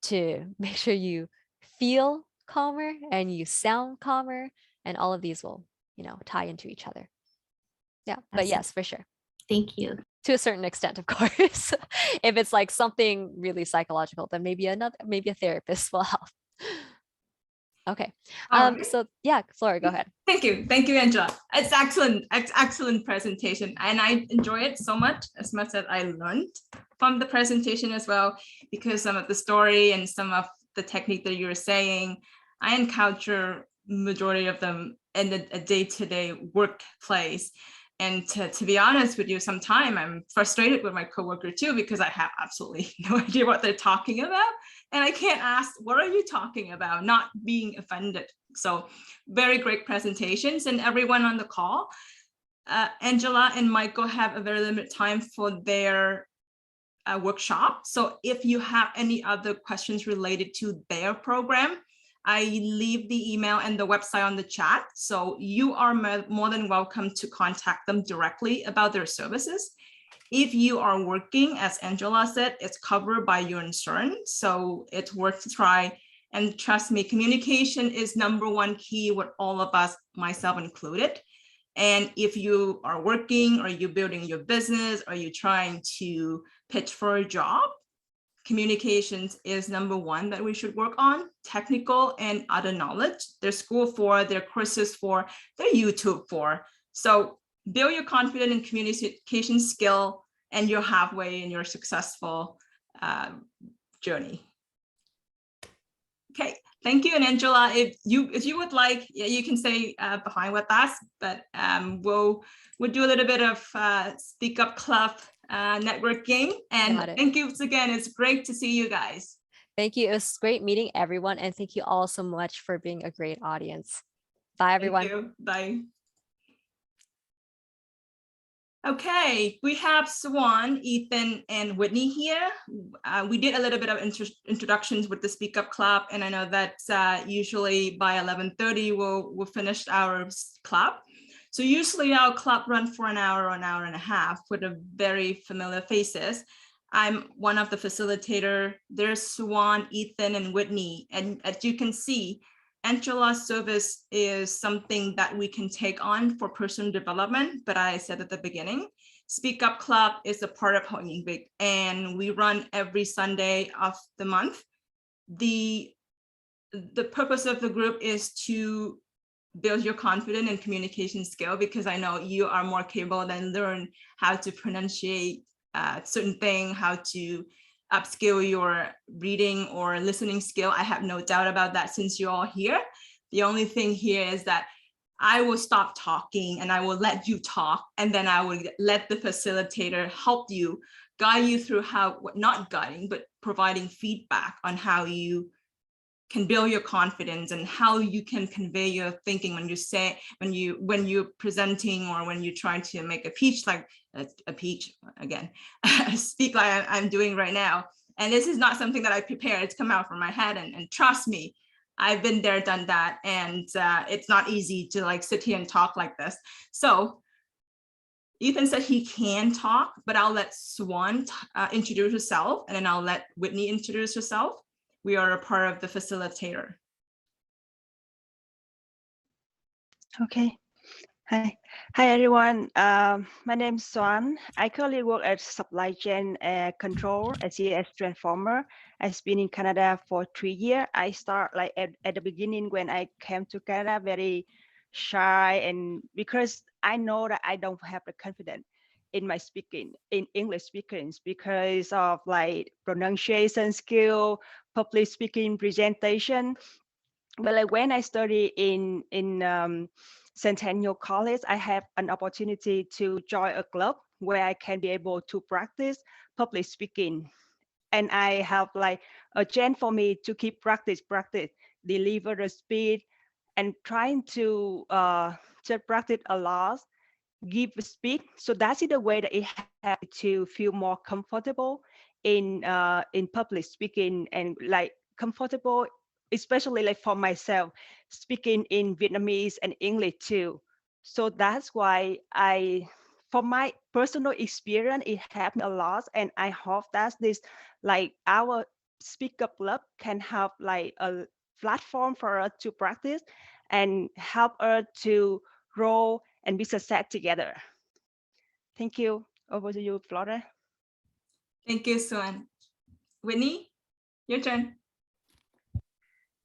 Speaker 3: to make sure you feel calmer and you sound calmer. And all of these will, tie into each other. Yeah, but yes, for sure.
Speaker 14: Thank you.
Speaker 3: To a certain extent, of course. If it's like something really psychological, then maybe a therapist will help. Okay. So yeah, Flora, go ahead.
Speaker 1: Thank you, Angela. It's excellent presentation, and I enjoy it so much as I learned from the presentation as well, because some of the story and some of the technique that you were saying, I encounter majority of them in a day-to-day workplace. And to be honest with you, sometimes I'm frustrated with my coworker too, because I have absolutely no idea what they're talking about. And I can't ask, what are you talking about? Not being offended. So very great presentations, and everyone on the call. Angela and Michael have a very limited time for their workshop. So if you have any other questions related to their program, I leave the email and the website on the chat. So you are more than welcome to contact them directly about their services. If you are working, as Angela said, it's covered by your insurance. So it's worth to try. And trust me, communication is #1 key with all of us, myself included. And if you are working or you're building your business or you're trying to pitch for a job, communications is #1 that we should work on. Technical and other knowledge, their school for, their courses for, their YouTube for. So build your confidence and communication skill, and you're halfway and you're successful journey. Okay, thank you. And Angela, if you would like, you can stay behind with us, but we'll do a little bit of SpeakUp Club network game. And thank you again. It's great to see you guys.
Speaker 3: Thank you. It was great meeting everyone. And thank you all so much for being a great audience. Bye, everyone.
Speaker 1: Thank you. Bye. Okay, we have Swan, Ethan, and Whitney here. We did a little bit of introductions with the SpeakUp Club, and I know that usually by 11:30 we'll finish our club. So usually our club runs for an hour and a half with a very familiar faces. I'm one of the facilitator. There's Swan, Ethan, and Whitney, and as you can see, Angela's service is something that we can take on for personal development, but I said at the beginning, SpeakUp Club is a part of Hội Nghị Việt, and we run every Sunday of the month. The purpose of the group is to build your confidence and communication skill, because I know you are more capable than learn how to pronunciate certain thing, how to upskill your reading or listening skill. I have no doubt about that since you're all here. The only thing here is that I will stop talking and I will let you talk, and then I will let the facilitator help you, guide you through how, not guiding, but providing feedback on how you can build your confidence and how you can convey your thinking when you say, when you're presenting or when you try to make a speak like I'm doing right now. And this is not something that I prepared, it's come out from my head, and trust me, I've been there, done that, and it's not easy to like sit here and talk like this. So Ethan said he can talk, but I'll let Swan introduce herself, and then I'll let Whitney introduce herself. We are a part of the facilitator.
Speaker 2: Okay. Hi everyone. My name is Swan. I currently work as supply chain control as CS transformer. I've been in Canada for 3 years. I start like at the beginning when I came to Canada, very shy, and because I know that I don't have the confidence in my speaking, in English speaking, because of like pronunciation skill, public speaking, presentation. But like when I study in Centennial College, I have an opportunity to join a club where I can be able to practice public speaking. And I have like a chance for me to keep practice, deliver the speed, and trying to practice a lot, give speed. So that's the way that it has to feel more comfortable in public speaking, and like comfortable, especially like for myself, speaking in Vietnamese and English too. So that's why for my personal experience, it helped me a lot. And I hope that this, like our SpeakUp Club can have like a platform for us to practice and help us to grow and be success together. Thank you. Over to you, Flora.
Speaker 1: Thank you, Swan. Whitney, your turn.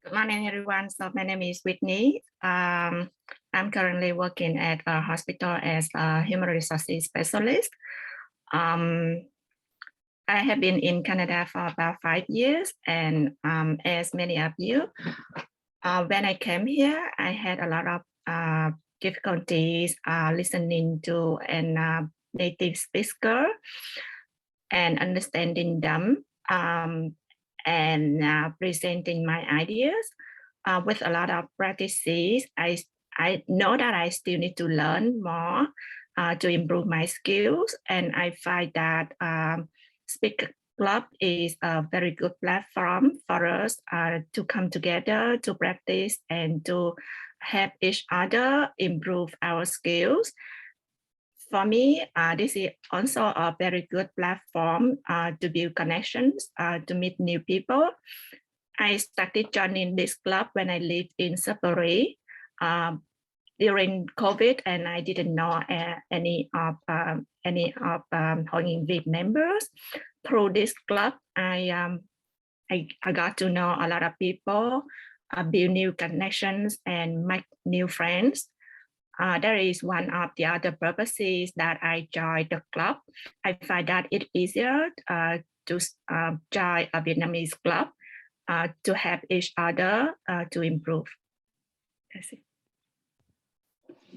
Speaker 15: Good morning, everyone. So my name is Whitney. I'm currently working at a hospital as a human resources specialist. I have been in Canada for about 5 years, and as many of you, when I came here, I had a lot of difficulties listening to a native speaker and understanding them. And presenting my ideas with a lot of practices. I know that I still need to learn more to improve my skills, and I find that SpeakUp Club is a very good platform for us to come together, to practice, and to help each other improve our skills. For me, this is also a very good platform to build connections, to meet new people. I started joining this club when I lived in Sudbury during COVID, and I didn't know any of Hội Nghị Việt members. Through this club, I got to know a lot of people, build new connections, and make new friends. That is one of the other purposes that I joined the club. I find that it's easier to join a Vietnamese club to help each other to improve. That's it.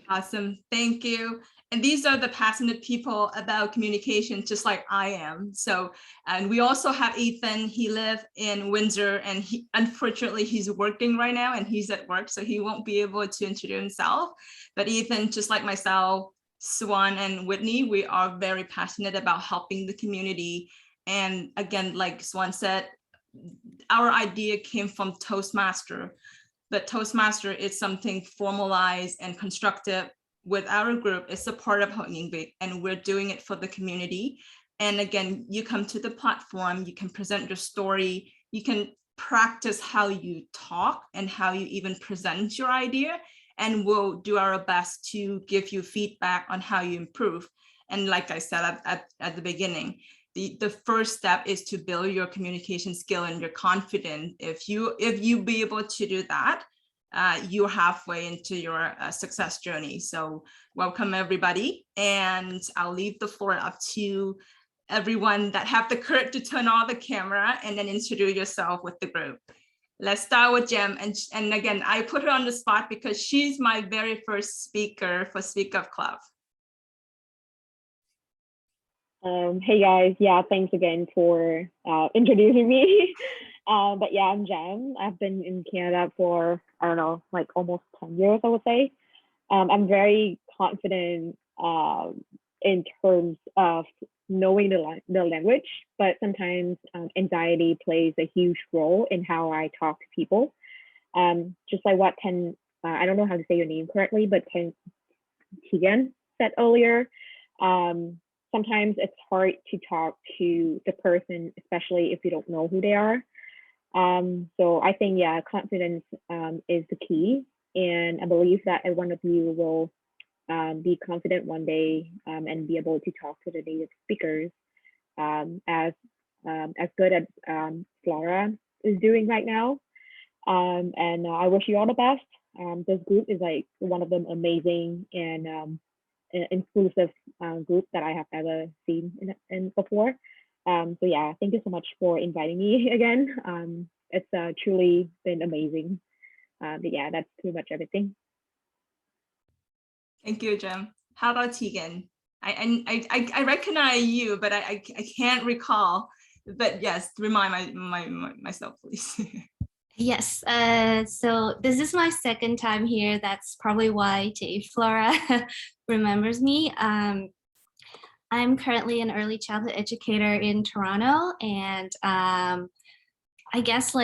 Speaker 1: Awesome, thank you. And these are the passionate people about communication, just like I am. So, and we also have Ethan. He lives in Windsor, and unfortunately he's working right now and he's at work, so he won't be able to introduce himself. But Ethan, just like myself, Swan and Whitney, we are very passionate about helping the community. And again, like Swan said, our idea came from Toastmaster. But Toastmaster is something formalized and constructive with our group. It's a part of Hội Nghị Việt, and we're doing it for the community. And again, you come to the platform, you can present your story, you can practice how you talk and how you even present your idea, and we'll do our best to give you feedback on how you improve. And like I said at the beginning, the first step is to build your communication skill and your confidence. If you be able to do that, you're halfway into your success journey. So welcome everybody, and I'll leave the floor up to everyone that have the courage to turn on the camera and then introduce yourself with the group. Let's start with Jem, and again, I put her on the spot because she's my very first speaker for SpeakUp Club.
Speaker 8: Hey guys, yeah, thanks again for introducing me. But yeah, I'm Jem. I've been in Canada for, I don't know, like almost 10 years, I would say. I'm very confident in terms of knowing the language, but sometimes anxiety plays a huge role in how I talk to people. Just like what I don't know how to say your name correctly, but Tegan said earlier, sometimes it's hard to talk to the person, especially if you don't know who they are. So I think, yeah, confidence is the key. And I believe that every one of you will be confident one day and be able to talk to the native speakers as good as Flora is doing right now. And I wish you all the best. This group is like one of them amazing and inclusive group that I have ever seen in before. So yeah, thank you so much for inviting me again. It's truly been amazing. But yeah, that's pretty much everything.
Speaker 1: Thank you, Jem. How about Tegan? I recognize you, but I can't recall. But yes, remind myself, please.
Speaker 14: Yes, so this is my second time here. That's probably why Flora remembers me. I'm currently an early childhood educator in Toronto, and I guess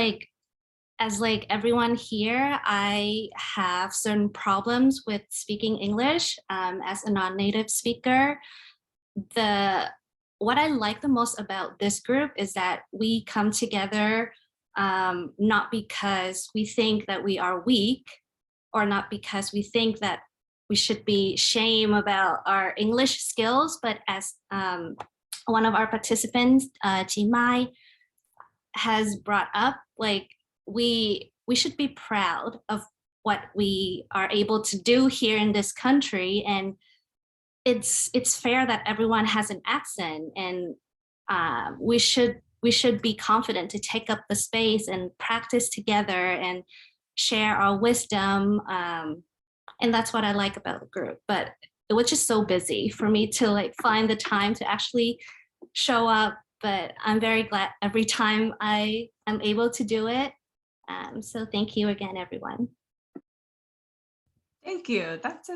Speaker 14: as everyone here, I have certain problems with speaking English as a non-native speaker. What I like the most about this group is that we come together not because we think that we are weak, or not because we think that we should be shame about our English skills, but as one of our participants, Chi Mai, has brought up, we should be proud of what we are able to do here in this country, and it's fair that everyone has an accent, and we should be confident to take up the space and practice together and share our wisdom. And that's what I like about the group. But it was just so busy for me to find the time to actually show up. But I'm very glad every time I am able to do it. So thank you again, everyone.
Speaker 1: Thank you. That's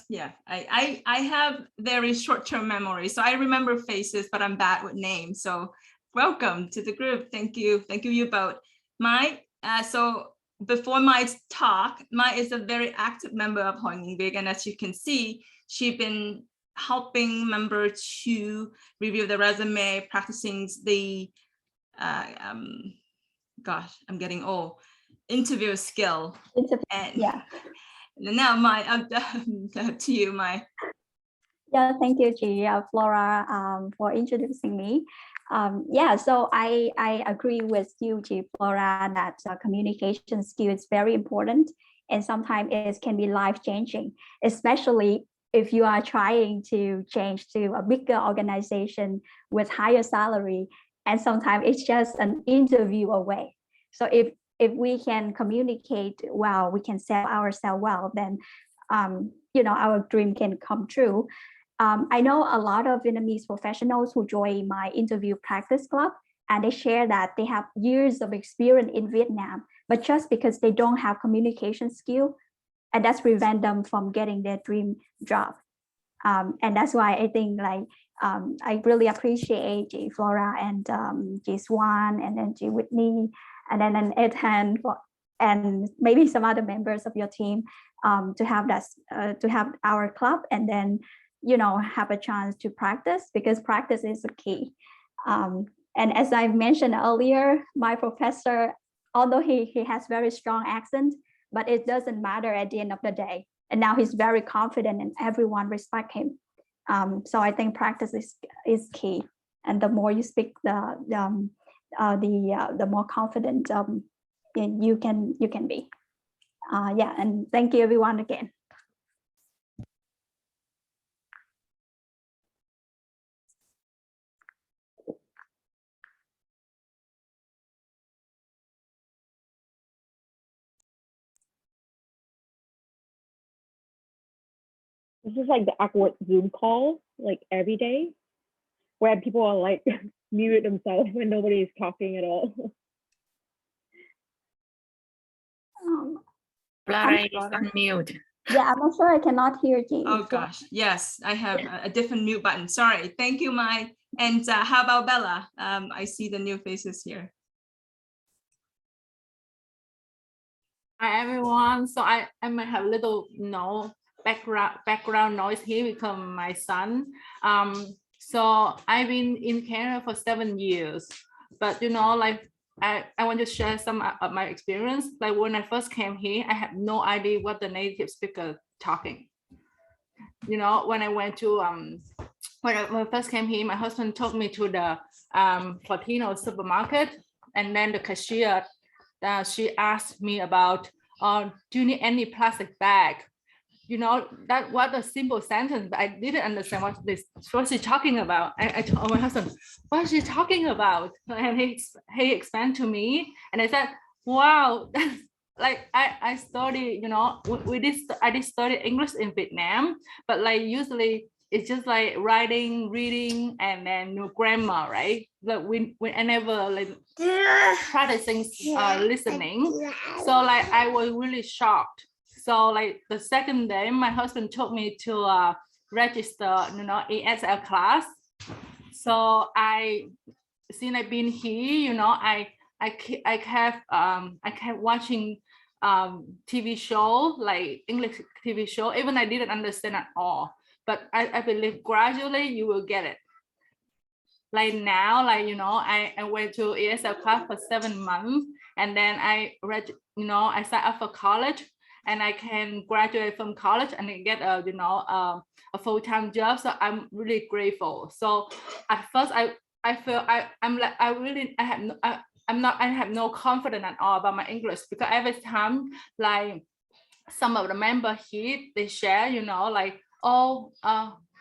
Speaker 1: yeah. I have very short-term memory, so I remember faces, but I'm bad with names. So welcome to the group. Thank you you both. Mai, so before my talk, Mai is a very active member of Hội Nghị Việt, and as you can see, she's been helping members to review the resume, practicing the gosh, I'm getting old, interview skill. And
Speaker 11: yeah.
Speaker 1: Now, Mai, to you, Mai.
Speaker 11: Yeah, thank you, Flora, for introducing me. Yeah, so I agree with you, Flora, that communication skill is very important, and sometimes it can be life-changing, especially if you are trying to change to a bigger organization with higher salary and sometimes it's just an interview away. So if we can communicate well, we can sell ourselves well, then our dream can come true. I know a lot of Vietnamese professionals who join my interview practice club, and they share that they have years of experience in Vietnam, but just because they don't have communication skill, and that's prevent them from getting their dream job. And that's why I think I really appreciate G Flora and G Swan and then G Whitney and then Ethan and maybe some other members of your team to have our club, and then have a chance to practice, because practice is the key. And as I mentioned earlier, my professor, although he has very strong accent, but it doesn't matter at the end of the day. And now he's very confident and everyone respect him. So I think practice is key. And the more you speak, the more confident you can be. Yeah, and thank you everyone again.
Speaker 8: This is like the awkward Zoom call, like every day, where people are like mute themselves when nobody is talking at all.
Speaker 15: Flora is unmute.
Speaker 11: Yeah, I'm not sure, I cannot hear you.
Speaker 1: Oh gosh, yes, I have a different mute button. Sorry. Thank you, Mai. And how about Bella? I see the new faces here.
Speaker 7: Hi everyone. So I might have a little background noise here because my son. So I've been in Canada for 7 years, but I want to share some of my experience. Like when I first came here, I had no idea what the native speaker talking. When I went to when I first came here, my husband took me to the Latino supermarket, and then the cashier she asked me about, do you need any plastic bag? That was a simple sentence, but I didn't understand what she's talking about. I told my husband, what is she talking about? And he explained to me, and I said, wow, like I studied, I did study English in Vietnam, but like usually it's just like writing, reading, and then grammar, right? But I never like practicing listening. So like I was really shocked. So like the second day, my husband took me to register, ESL class. So since I've been here, I kept watching TV show, like English TV show, even I didn't understand at all. But I believe gradually you will get it. Like now, I went to ESL class for 7 months, and then I signed up for college, and I can graduate from college and get a full-time job. So I'm really grateful. So at first I feel I have no confidence at all about my English, because every time like some of the members here, they share,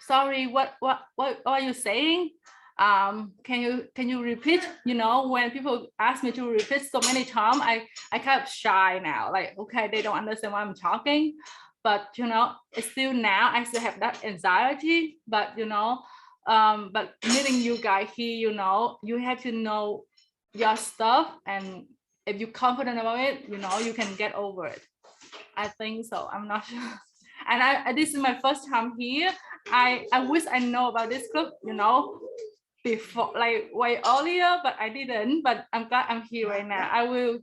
Speaker 7: sorry, what are you saying? Can you repeat? When people ask me to repeat so many times, I kind of shy now. Like, okay, they don't understand what I'm talking, but it's still now I still have that anxiety. But but meeting you guys here, you have to know your stuff, and if you're confident about it, you can get over it. I think so. I'm not sure. And this is my first time here. I wish I know about this club, before, like way earlier, but I didn't. But I'm glad I'm here right now. I will,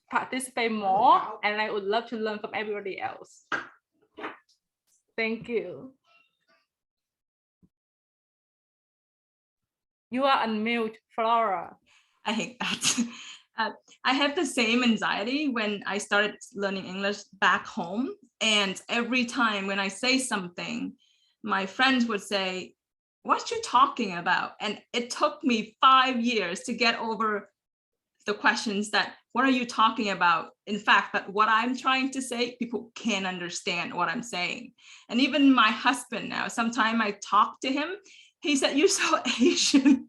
Speaker 7: participate more, and I would love to learn from everybody else. Thank you. You are unmute, Flora.
Speaker 1: I hate that. I have the same anxiety when I started learning English back home. And every time when I say something, my friends would say, what you talking about? And it took me 5 years to get over the questions that, what are you talking about? In fact, that what I'm trying to say, people can't understand what I'm saying. And even my husband now, sometimes I talk to him, he said, you're so Asian.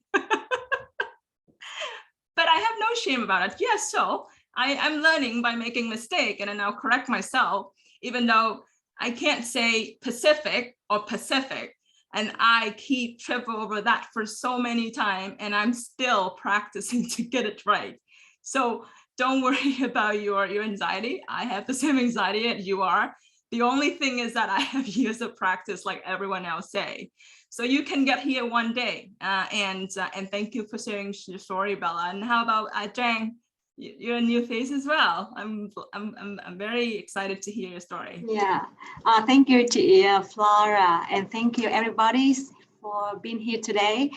Speaker 1: I have no shame about it. Yes, so I'm learning by making mistake, and then I'll correct myself, even though I can't say Pacific or Pacific. And I keep tripping over that for so many times, and I'm still practicing to get it right. So don't worry about your anxiety. I have the same anxiety as you are. The only thing is that I have years of practice like everyone else say. So you can get here one day. And thank you for sharing your story, Bella. And how about Zhang? You're a new face as well. I'm very excited to hear your story.
Speaker 16: Yeah, thank you to Flora, and thank you everybody for being here today.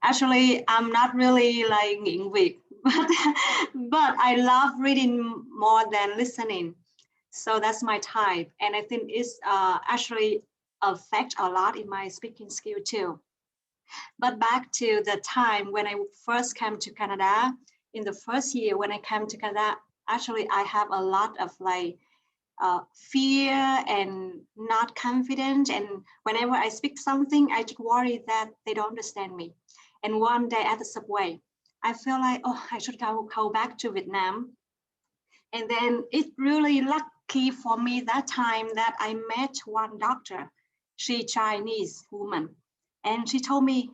Speaker 16: Actually, I'm not really like English, but I love reading more than listening. So that's my type, and I think it's actually affect a lot in my speaking skill too. But back to the time when I first came to Canada, in the first year when I came to Canada, actually I have a lot of like fear and not confident. And whenever I speak something, I just worry that they don't understand me. And one day at the subway, I feel like, oh, I should go back to Vietnam. And then it's really lucky for me that time that I met one doctor. She Chinese woman. And she told me,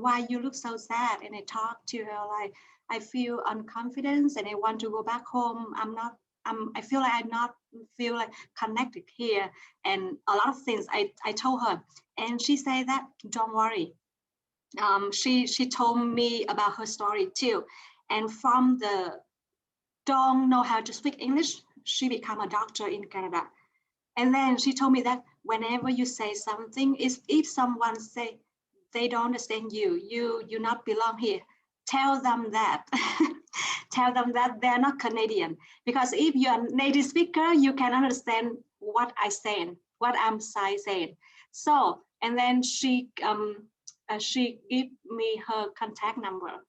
Speaker 16: why you look so sad? And I talked to her like, I feel unconfident and I want to go back home. I feel like I'm not feel like connected here. And a lot of things I told her. And she said that, don't worry. She told me about her story too. And from the don't know how to speak English, she became a doctor in Canada. And then she told me that whenever you say something, if someone say they don't understand you, you not belong here, tell them that. Tell them that they're not Canadian. Because if you're a native speaker, you can understand what I'm saying, what I'm saying. So, and then she gave me her contact number.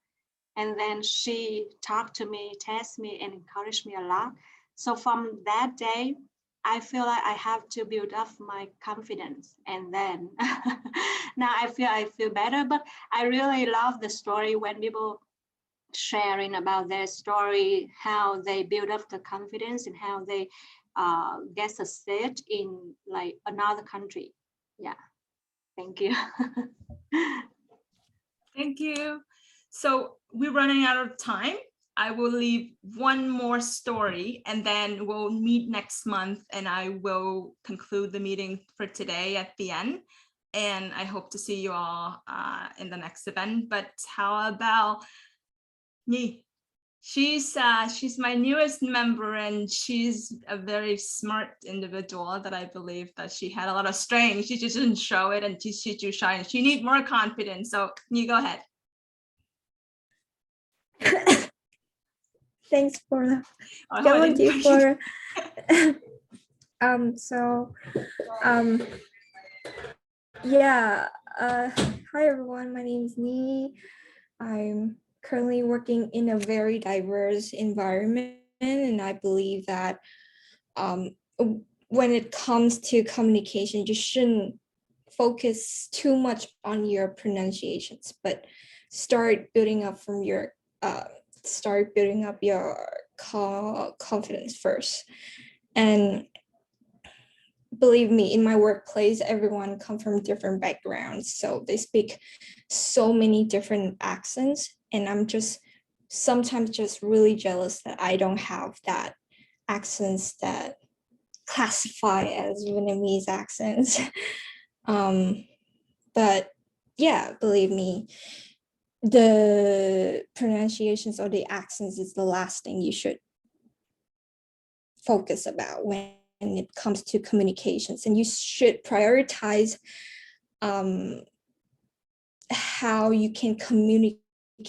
Speaker 16: And then she talked to me, text me, and encouraged me a lot. So from that day, I feel like I have to build up my confidence. And then now I feel better. But I really love the story when people sharing about their story, how they build up the confidence and how they get a seat in like another country. Yeah, thank you.
Speaker 1: Thank you. So we're running out of time. I will leave one more story and then we'll meet next month and I will conclude the meeting for today at the end. And I hope to see you all in the next event. But how about Nhi? She's my newest member and she's a very smart individual that I believe that she had a lot of strength. She just didn't show it and she's too shy and she needs more confidence. So Nhi, go ahead.
Speaker 17: Thanks for the cảm you for yeah, hi everyone, my name is Nhi. I'm currently working in a very diverse environment and I believe that when it comes to communication, you shouldn't focus too much on your pronunciations, but start building up from your confidence first. And believe me, in my workplace, everyone comes from different backgrounds, so they speak so many different accents, and I'm just sometimes just really jealous that I don't have that accents that classify as Vietnamese accents. But yeah, believe me, the pronunciations or the accents is the last thing you should focus about when it comes to communications, and you should prioritize how you can communicate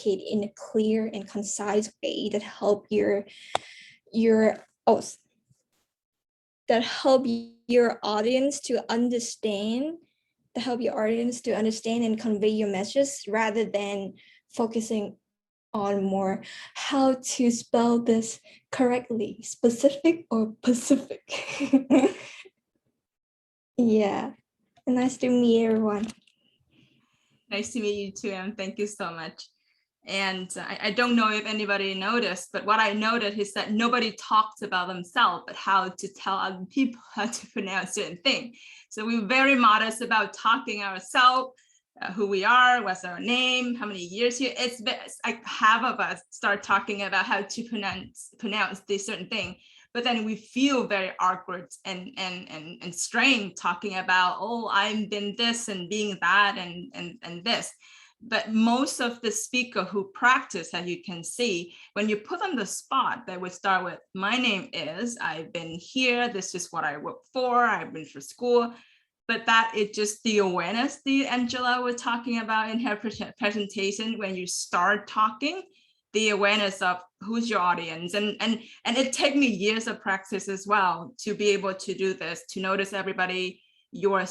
Speaker 17: in a clear and concise way that help your audience to understand, and convey your message, rather than focusing on more how to spell this correctly, specific or Pacific. Yeah, nice to meet everyone.
Speaker 1: Nice to meet you too, and thank you so much. And I don't know if anybody noticed, but what I noticed is that nobody talks about themselves, but how to tell other people how to pronounce certain thing. So we're very modest about talking ourselves, who we are, what's our name, how many years here. It's like half of us start talking about how to pronounce this certain thing, but then we feel very awkward and strained talking about, oh, I've been this and being that and this. But most of the speaker who practice, as you can see, when you put on the spot, they would start with, my name is, I've been here, this is what I work for, I've been for school. But that is just the awareness that Angela was talking about in her presentation. When you start talking, the awareness of who's your audience, and it took me years of practice as well to be able to do this, to notice everybody, your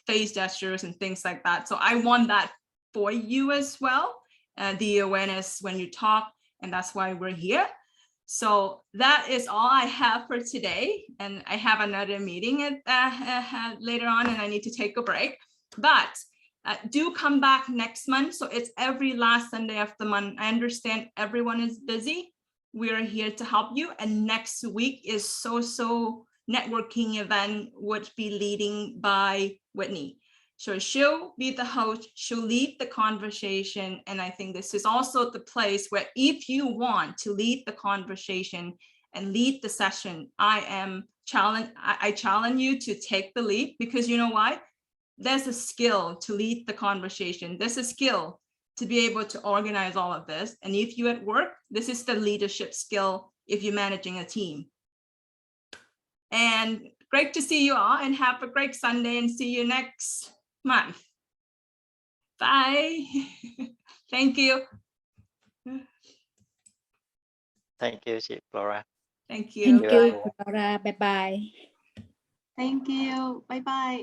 Speaker 1: face gestures and things like that. So I want that for you as well, the awareness when you talk, and that's why we're here. So that is all I have for today. And I have another meeting at, later on, and I need to take a break. But do come back next month. So it's every last Sunday of the month. I understand everyone is busy. We are here to help you. And next week is So networking event, would be leading by Whitney. So she'll be the host, she'll lead the conversation. And I think this is also the place where if you want to lead the conversation and lead the session, I challenge you to take the lead, because you know why? There's a skill to lead the conversation. There's a skill to be able to organize all of this. And if you at work, this is the leadership skill if you're managing a team. And great to see you all, and have a great Sunday, and see you next month. Bye. Thank you.
Speaker 9: Thank you, chị Flora.
Speaker 1: Thank you.
Speaker 8: Thank you, Flora. Bye bye.
Speaker 16: Thank you. Bye bye.